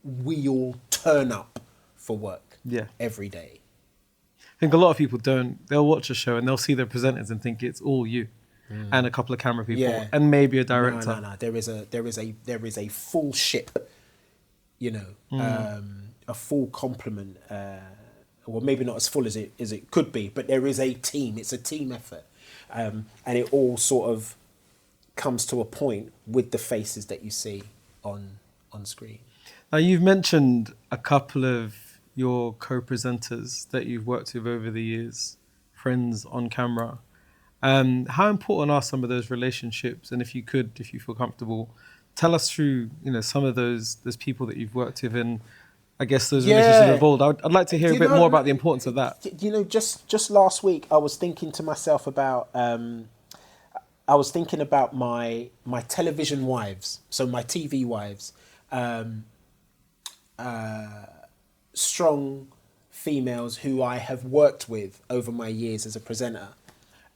Speaker 1: we all turn up for work every day.
Speaker 2: I think a lot of people don't. They'll watch a show and they'll see their presenters and think it's all you and a couple of camera people and maybe a director.
Speaker 1: No. There is a full ship, a full complement. Well, maybe not as full as it could be, but there is a team. It's a team effort, and it all sort of comes to a point with the faces that you see on screen.
Speaker 2: Now, you've mentioned a couple of your co-presenters that you've worked with over the years, friends on camera. How important are some of those relationships? And if you feel comfortable, tell us through, some of those people that you've worked with, and I guess those relationships have evolved. I'd like to hear a bit more about the importance of that.
Speaker 1: Just last week, I was thinking to myself about, my television wives, so my TV wives, strong females who I have worked with over my years as a presenter.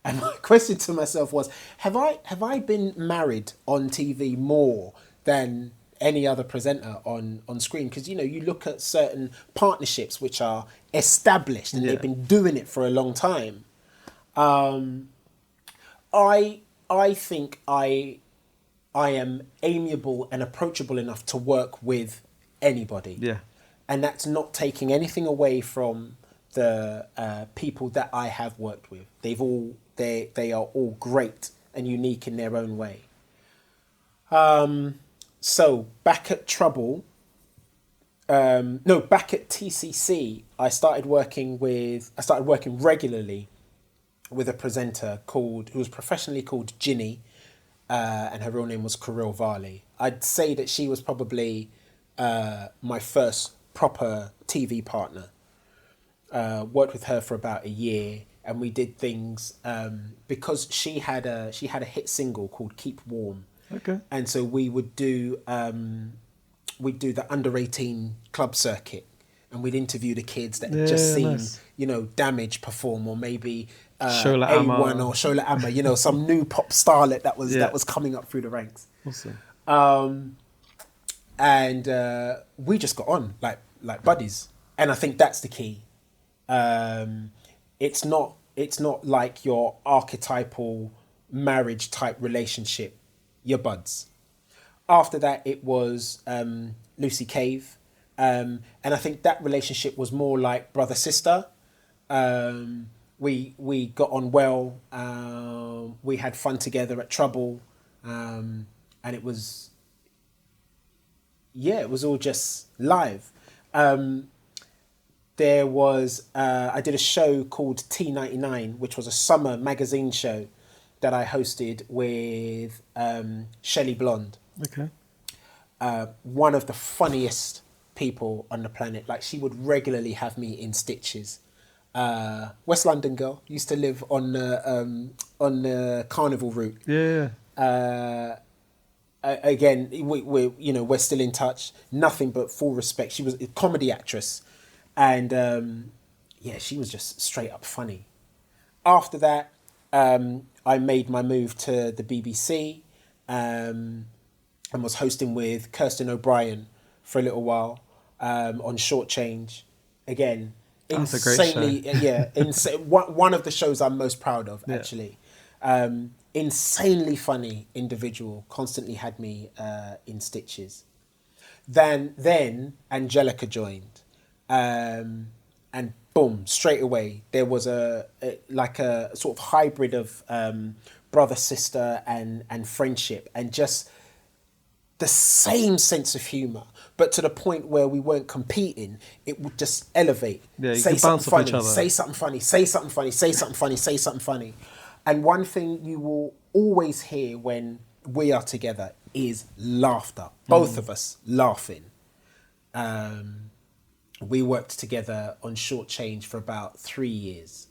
Speaker 1: And my question to myself was, have I been married on TV more than any other presenter on screen? Because, you look at certain partnerships which are established and they've been doing it for a long time. I think I am amiable and approachable enough to work with anybody.
Speaker 2: Yeah.
Speaker 1: And that's not taking anything away from the people that I have worked with. They are all great and unique in their own way. So back at TCC, I started working regularly with a presenter who was professionally called Ginny, and her real name was Kirill Varley. I'd say that she was probably my first proper TV partner. Worked with her for about a year, and we did things because she had a hit single called "Keep Warm."
Speaker 2: Okay.
Speaker 1: And so we would do the under-18 club circuit, and we'd interview the kids that had just seen Damage perform, or maybe
Speaker 2: Shola
Speaker 1: A1
Speaker 2: Amma.
Speaker 1: or Shola Amma, some new pop starlet that was coming up through the ranks.
Speaker 2: Awesome.
Speaker 1: And we just got on like buddies, and I think that's the key. It's not like your archetypal marriage type relationship. Your buds. After that, it was Lucy Cave, and I think that relationship was more like brother sister. We got on well. We had fun together at Trouble, and it was all just live. There was I did a show called T99, which was a summer magazine show that I hosted with Shelley Blonde.
Speaker 2: Okay.
Speaker 1: One of the funniest people on the planet. Like, she would regularly have me in stitches. West London girl, used to live on the Carnival route.
Speaker 2: Yeah.
Speaker 1: Again, we're still in touch. Nothing but full respect. She was a comedy actress, and she was just straight up funny. After that, I made my move to the BBC, and was hosting with Kirsten O'Brien for a little while on Short Change. Again,
Speaker 2: that's insanely,
Speaker 1: a great show. One of the shows I'm most proud of, actually. Insanely funny individual, constantly had me in stitches. Then Angellica joined, and boom, straight away there was a sort of hybrid of brother, sister, and friendship, and just the same sense of humour, but to the point where we weren't competing, it would just elevate.
Speaker 2: Yeah, you
Speaker 1: say
Speaker 2: could
Speaker 1: something
Speaker 2: bounce off
Speaker 1: funny,
Speaker 2: each other.
Speaker 1: say something funny, say something funny, say something funny, say something funny. And one thing you will always hear when we are together is laughter. Both of us laughing. We worked together on Short Change for about 3 years.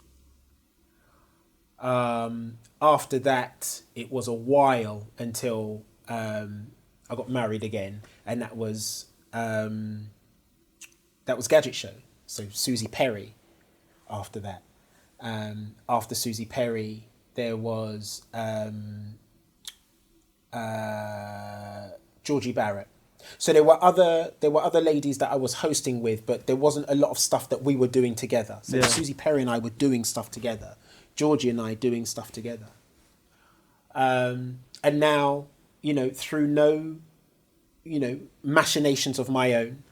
Speaker 1: After that, it was a while until I got married again, and that was Gadget Show. So Susie Perry. After that, after Susie Perry, there was Georgie Barrett. So there were other ladies that I was hosting with, but there wasn't a lot of stuff that we were doing together. So Susie Perry and I were doing stuff together. Georgie and I doing stuff together. And now, through no, machinations of my own,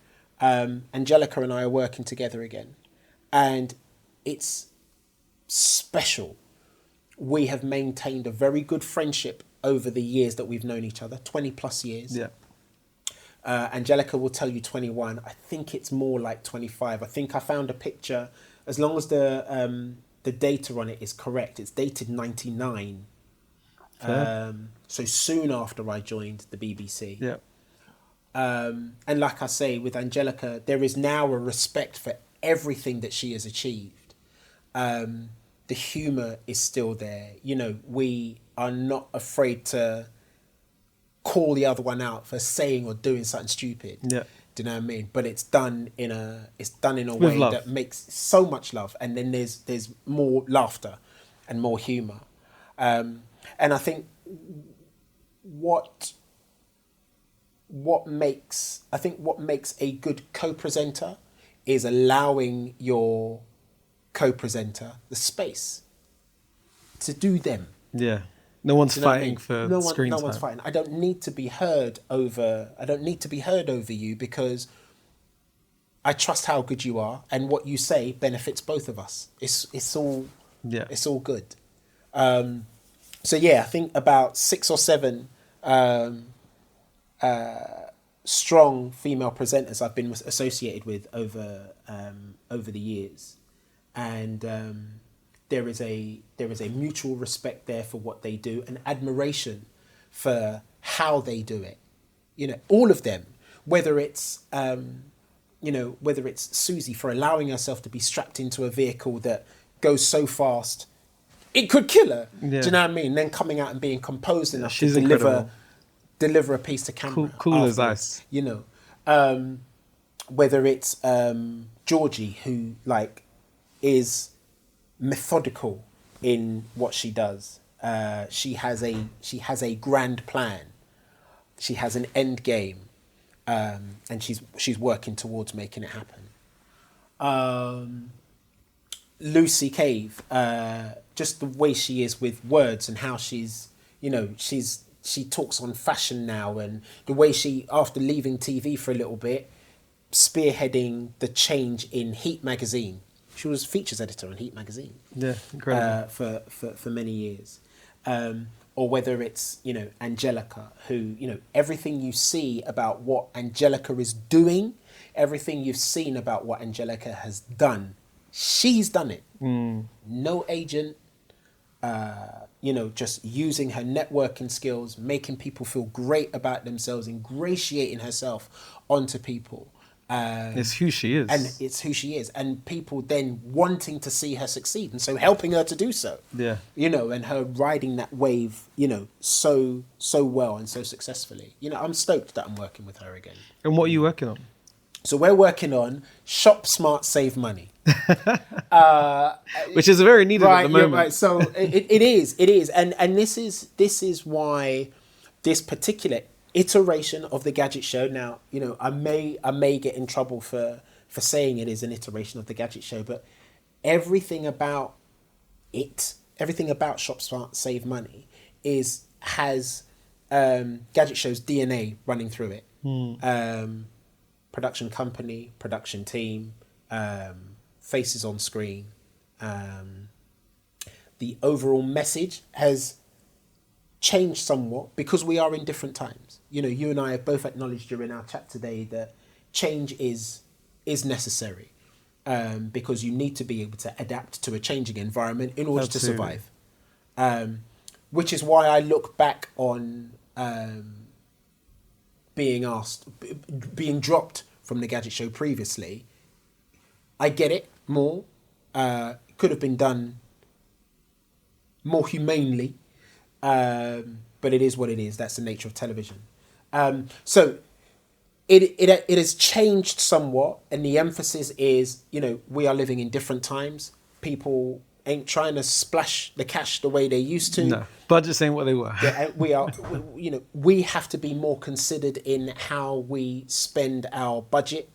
Speaker 1: Angellica and I are working together again. And it's special. We have maintained a very good friendship over the years that we've known each other, 20 plus years.
Speaker 2: Yeah.
Speaker 1: Angellica will tell you 21. I think it's more like 25. I think I found a picture, as long as the data on it is correct, it's dated 99. So soon after I joined the BBC.
Speaker 2: Yeah.
Speaker 1: And like I say, with Angellica, there is now a respect for everything that she has achieved. The humour is still there. We are not afraid to call the other one out for saying or doing something stupid.
Speaker 2: Yeah.
Speaker 1: Do you know what I mean? But it's done in a
Speaker 2: With
Speaker 1: way
Speaker 2: love.
Speaker 1: that makes so much love, and then there's more laughter and more humour. And I think what makes a good co-presenter is allowing your co-presenter the space to do them.
Speaker 2: Yeah. No one's
Speaker 1: Do you know what I
Speaker 2: fighting
Speaker 1: mean?
Speaker 2: for screen time.
Speaker 1: No one's fighting. I don't need to be heard over you because I trust how good you are, and what you say benefits both of us. It's all good. So yeah, I think about 6 or 7 strong female presenters I've been associated with over the years, and there is a mutual respect there for what they do, and admiration for how they do it. All of them, whether it's Susie for allowing herself to be strapped into a vehicle that goes so fast it could kill her.
Speaker 2: Yeah.
Speaker 1: Do you know what I mean? Then coming out and being composed enough
Speaker 2: She's
Speaker 1: to
Speaker 2: incredible.
Speaker 1: deliver a piece to camera.
Speaker 2: Cool as
Speaker 1: afterwards,
Speaker 2: ice.
Speaker 1: Whether it's Georgie, who is methodical in what she does. She has a grand plan. She has an end game, and she's working towards making it happen. Lucy Cave, just the way she is with words and how she talks on fashion now, and the way she, after leaving TV for a little bit, spearheading the change in Heat magazine. She was features editor on Heat magazine.
Speaker 2: Yeah, incredible.
Speaker 1: For many years. Or whether it's, Angellica, who, everything you see about what Angellica is doing, everything you've seen about what Angellica has done, she's done it. No agent, just using her networking skills, making people feel great about themselves, ingratiating herself onto people.
Speaker 2: It's who she is.
Speaker 1: And it's who she is. And people then wanting to see her succeed, and so helping her to do so.
Speaker 2: Yeah.
Speaker 1: And her riding that wave, so well and so successfully. I'm stoked that I'm working with her again.
Speaker 2: And what are you working on?
Speaker 1: So we're working on Shop Smart, Save Money.
Speaker 2: Which is very needed at the moment.
Speaker 1: Yeah, right. So it is. And this is why this particular iteration of the Gadget Show, now, I may get in trouble for saying it is an iteration of the Gadget Show, but everything about Shop Smart, Save Money has Gadget Show's DNA running through it. Production company, production team, faces on screen. The overall message has changed somewhat because we are in different times. You and I have both acknowledged during our chat today that change is necessary, because you need to be able to adapt to a changing environment in order to survive. Which is why I look back on being dropped from the Gadget Show previously. I get it more. Could have been done more humanely, but it is what it is. That's the nature of television. So it has changed somewhat, and the emphasis is, we are living in different times. People ain't trying to splash the cash the way they used to.
Speaker 2: No, budgets ain't what they were.
Speaker 1: Yeah, we have to be more considered in how we spend our budget.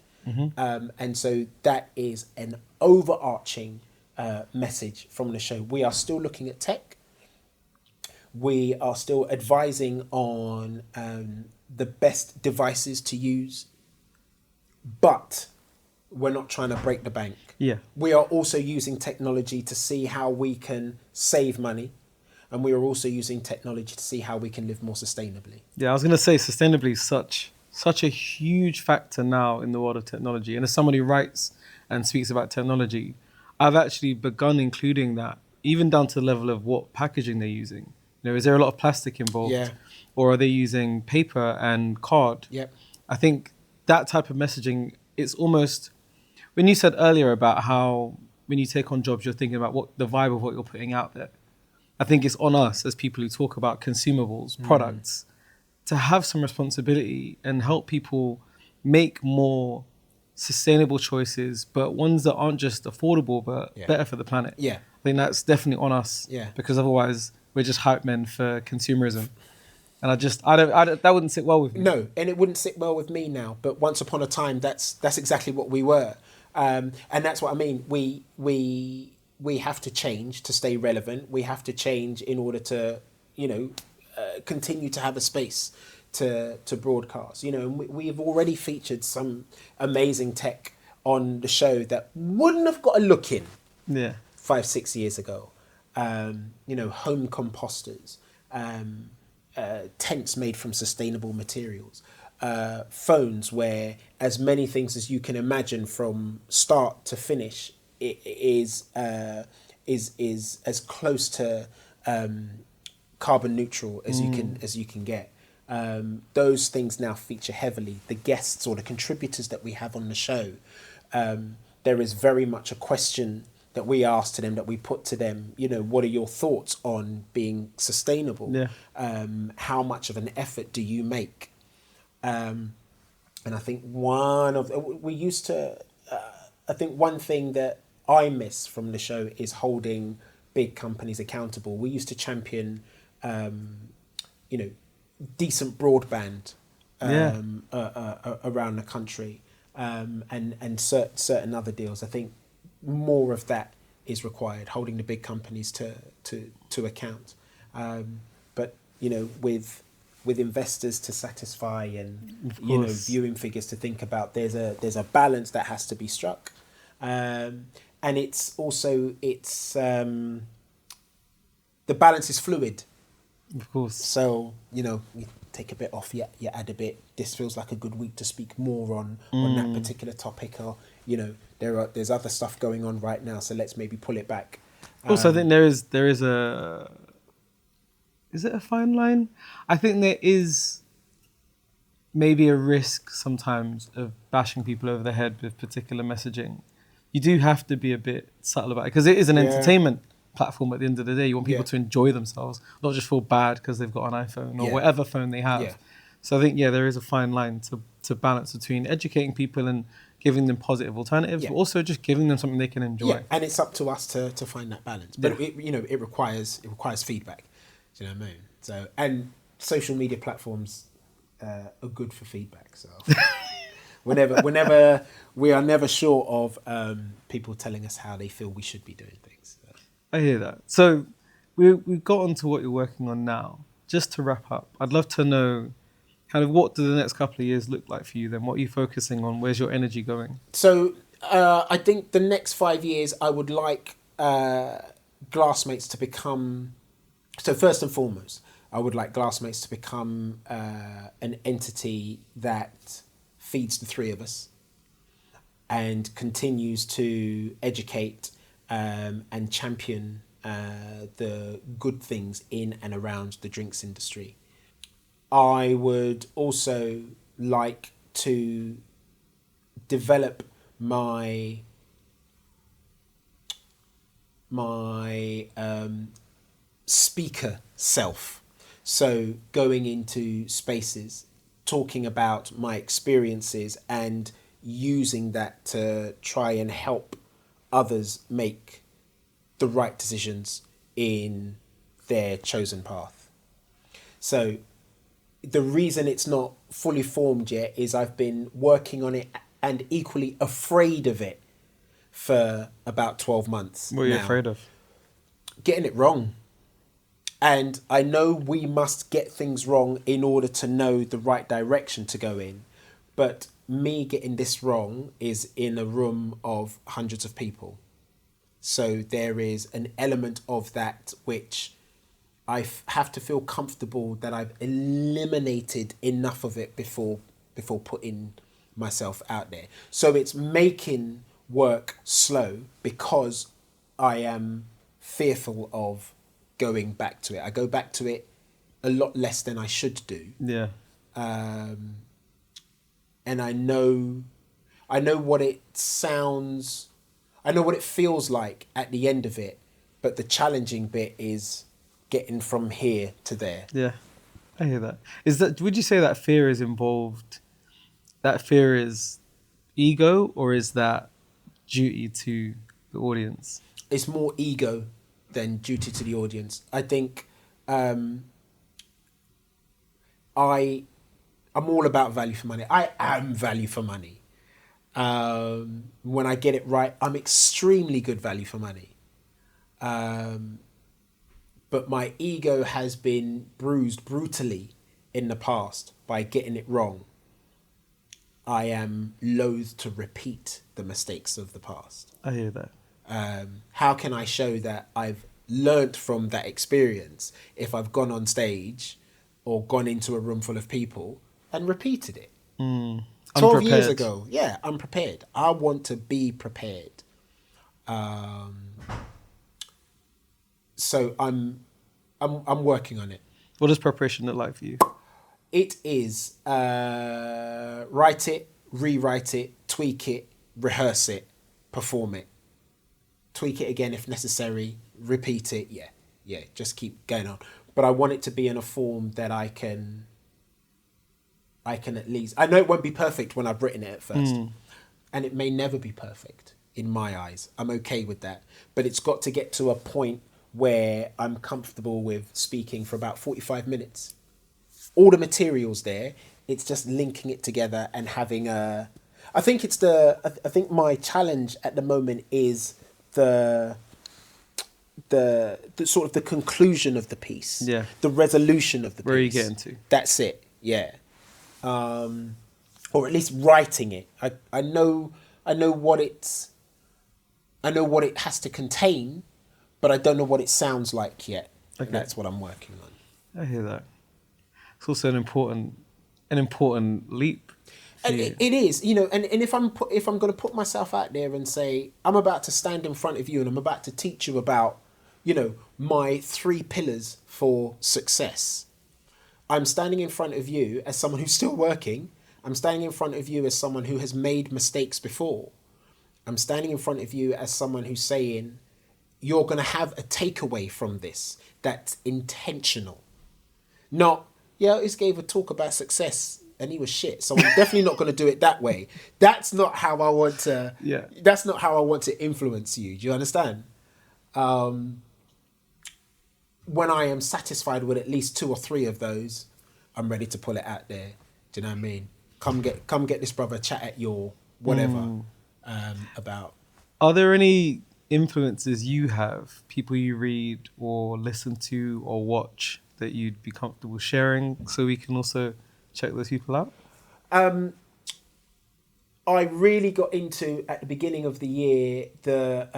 Speaker 1: And so that is an overarching message from the show. We are still looking at tech. We are still advising on the best devices to use, but we're not trying to break the bank.
Speaker 2: Yeah.
Speaker 1: We are also using technology to see how we can save money, and we are also using technology to see how we can live more sustainably.
Speaker 2: Yeah, I was going to say sustainably is such a huge factor now in the world of technology. And as someone who writes and speaks about technology, I've actually begun including that, even down to the level of what packaging they're using. Is there a lot of plastic involved?
Speaker 1: Yeah.
Speaker 2: Or are they using paper and card?
Speaker 1: Yep.
Speaker 2: I think that type of messaging, it's almost, when you said earlier about how when you take on jobs, you're thinking about what the vibe of what you're putting out there. I think it's on us as people who talk about consumables, products, to have some responsibility and help people make more sustainable choices, but ones that aren't just affordable, but better for the planet.
Speaker 1: Yeah.
Speaker 2: I think that's definitely on us.
Speaker 1: Yeah.
Speaker 2: Because otherwise we're just hype men for consumerism. And I don't, that wouldn't sit well with me.
Speaker 1: No, and it wouldn't sit well with me now. But once upon a time, that's exactly what we were. And that's what I mean. We have to change to stay relevant. We have to change in order to, continue to have a space to broadcast. And we have already featured some amazing tech on the show that wouldn't have got a look in 5-6 years ago. Home composters, tents made from sustainable materials, phones where as many things as you can imagine from start to finish is as close to carbon neutral as you can get. Those things now feature heavily. The guests or the contributors that we have on the show, there is very much a question that we ask to them, that we put to them, what are your thoughts on being sustainable?
Speaker 2: Yeah.
Speaker 1: How much of an effort do you make? And I think one thing that I miss from the show is holding big companies accountable. We used to champion, decent broadband around the country, and certain other deals. I think more of that is required, holding the big companies to account. But with investors to satisfy and viewing figures to think about, there's a balance that has to be struck. And it's also the balance is fluid.
Speaker 2: Of course.
Speaker 1: So you take a bit off, you add a bit. This feels like a good week to speak more on that particular topic, or there's other stuff going on right now, so let's maybe pull it back.
Speaker 2: Also, I think there is it a fine line? I think there is maybe a risk sometimes of bashing people over the head with particular messaging. You do have to be a bit subtle about it, because it is an entertainment platform at the end of the day. You want people to enjoy themselves, not just feel bad because they've got an iPhone or whatever phone they have. Yeah. So I think, there is a fine line to balance between educating people and giving them positive alternatives, but also just giving them something they can enjoy. Yeah,
Speaker 1: and it's up to us to find that balance. But it requires feedback. Do you know what I mean? So, and social media platforms are good for feedback. So whenever we are never short of people telling us how they feel we should be doing things. So.
Speaker 2: I hear that. So we've got on to what you're working on now. Just to wrap up, I'd love to know kind of what do the next couple of years look like for you then? What are you focusing on? Where's your energy going?
Speaker 1: So I think the next 5 years I would like Glassmates to become So first and foremost, I would like Glassmates to become an entity that feeds the three of us and continues to educate and champion the good things in and around the drinks industry. I would also like to develop my speaker self. So going into spaces, talking about my experiences and using that to try and help others make the right decisions in their chosen path. So the reason it's not fully formed yet is I've been working on it and equally afraid of it for about 12 months.
Speaker 2: What are you afraid of?
Speaker 1: Getting it wrong. And I know we must get things wrong in order to know the right direction to go in. But me getting this wrong is in a room of hundreds of people. So there is an element of that which I have to feel comfortable that I've eliminated enough of it before putting myself out there. So it's making work slow because I am fearful of going back to it. I go back to it a lot less than I should do.
Speaker 2: Yeah.
Speaker 1: And I know what it sounds, I know what it feels like at the end of it, but the challenging bit is getting from here to there.
Speaker 2: Yeah, I hear that. Would you say that fear is involved? That fear is ego, or is that duty to the audience?
Speaker 1: It's more ego than duty to the audience. I think I'm all about value for money. I am value for money. When I get it right, I'm extremely good value for money. But my ego has been bruised brutally in the past by getting it wrong. I am loath to repeat the mistakes of the past.
Speaker 2: I hear that.
Speaker 1: How can I show that I've learnt from that experience if I've gone on stage or gone into a room full of people and repeated it? 12 years ago. Yeah, I'm prepared. I want to be prepared. So I'm working on it.
Speaker 2: What does preparation look like for you?
Speaker 1: It is write it, rewrite it, tweak it, rehearse it, perform it, tweak it again if necessary, repeat it. Yeah, just keep going on. But I want it to be in a form that I can at least, I know it won't be perfect when I've written it at first, and it may never be perfect in my eyes. I'm okay with that, but it's got to get to a point where I'm comfortable with speaking for about 45 minutes. All the material's there. It's just linking it together and having a... I think my challenge at the moment is the sort of the conclusion of the piece.
Speaker 2: Yeah.
Speaker 1: The resolution of the piece.
Speaker 2: Where are you getting to?
Speaker 1: That's it. Yeah. Or at least writing it. I know what it has to contain, but I don't know what it sounds like yet. Okay. That's what I'm working on.
Speaker 2: I hear that. It's also an important leap.
Speaker 1: And it is, and if I'm going to put myself out there and say, I'm about to stand in front of you and I'm about to teach you about, my 3 pillars for success. I'm standing in front of you as someone who's still working. I'm standing in front of you as someone who has made mistakes before. I'm standing in front of you as someone who's saying, you're going to have a takeaway from this that's intentional. Not, I just gave a talk about success and he was shit, so I'm definitely not going to do it that way. That's not how I want to.
Speaker 2: Yeah.
Speaker 1: That's not how I want to influence you. Do you understand? When I am satisfied with at least 2 or 3 of those, I'm ready to pull it out there. Do you know what I mean? Come get this brother, chat at your whatever about.
Speaker 2: Are there any influences you have, people you read or listen to or watch that you'd be comfortable sharing, so we can also check those people out?
Speaker 1: I really got into, at the beginning of the year, the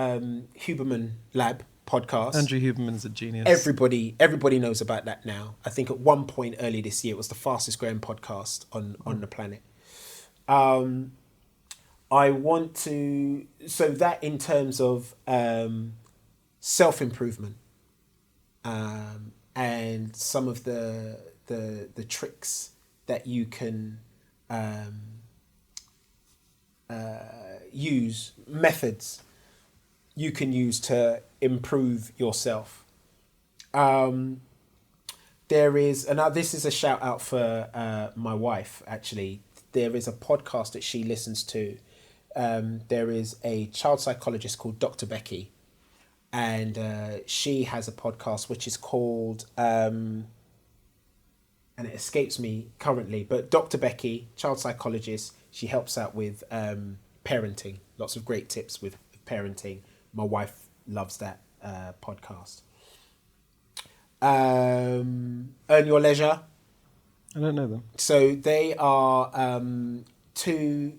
Speaker 1: Huberman Lab podcast.
Speaker 2: Andrew Huberman's a genius.
Speaker 1: Everybody knows about that now. I think at one point early this year, it was the fastest growing podcast on the planet. I want to, so that in terms of self-improvement and some of the tricks that you can use, methods you can use to improve yourself. There is, and this is a shout out for my wife, actually. There is a podcast that she listens to. There is a child psychologist called Dr. Becky, and she has a podcast which is called, and it escapes me currently, but Dr. Becky, child psychologist, she helps out with parenting, lots of great tips with parenting. My wife loves that podcast. Earn Your Leisure.
Speaker 2: I don't know them.
Speaker 1: So they are two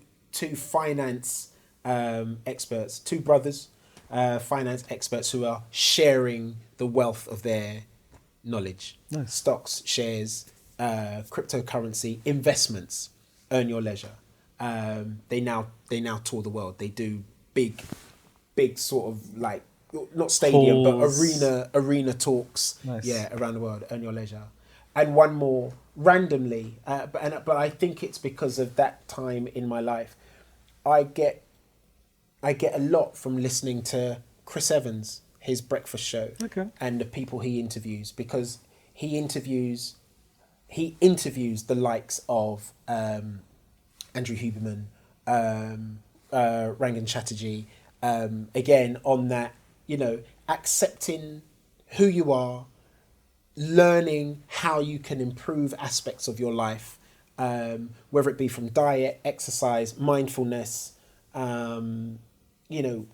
Speaker 1: finance experts, two brothers, finance experts who are sharing the wealth of their knowledge.
Speaker 2: Nice.
Speaker 1: Stocks, shares, cryptocurrency, investments. Earn Your Leisure. They now tour the world. They do big sort of like, not stadium,
Speaker 2: Halls.
Speaker 1: but arena talks.
Speaker 2: Nice.
Speaker 1: Yeah, around the world. Earn Your Leisure. And one more randomly, but I think it's because of that time in my life. I get a lot from listening to Chris Evans, his breakfast show, and the people he interviews, because he interviews the likes of Andrew Huberman, Rangan Chatterjee, again on that, accepting who you are, learning how you can improve aspects of your life, whether it be from diet, exercise, mindfulness,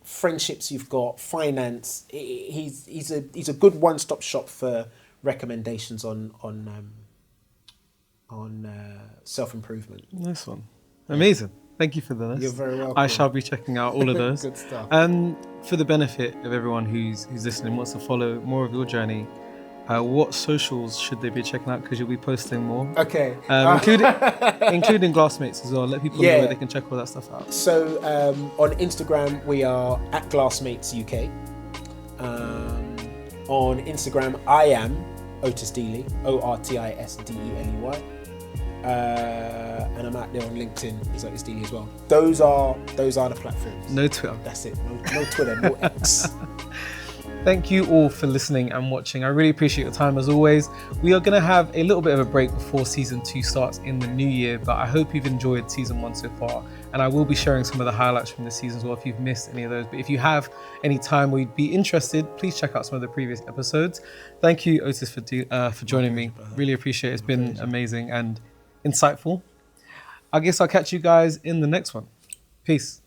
Speaker 1: friendships you've got, finance. He's a good one-stop shop for recommendations on self-improvement.
Speaker 2: Nice one. Amazing. Thank you for this.
Speaker 1: You're very welcome.
Speaker 2: I shall be checking out all of those.
Speaker 1: Good stuff.
Speaker 2: And for the benefit of everyone who's listening, wants to follow more of your journey, what socials should they be checking out? Because you'll be posting more.
Speaker 1: Okay.
Speaker 2: Including Glassmates as well. Let people know where they can check all that stuff out.
Speaker 1: So on Instagram, we are at GlassmatesUK. On Instagram, I am Ortis Deley, ORTISDELEY. And I'm out there on LinkedIn as Ortis Deley as well. Those are the platforms.
Speaker 2: No Twitter.
Speaker 1: That's it. No Twitter, no X.
Speaker 2: Thank you all for listening and watching. I really appreciate your time as always. We are going to have a little bit of a break before season 2 starts in the new year, but I hope you've enjoyed season 1 so far. And I will be sharing some of the highlights from this season as well if you've missed any of those. But if you have any time or you'd be interested, please check out some of the previous episodes. Thank you, Ortis, for joining me. Really appreciate it. It's been amazing and insightful. I guess I'll catch you guys in the next one. Peace.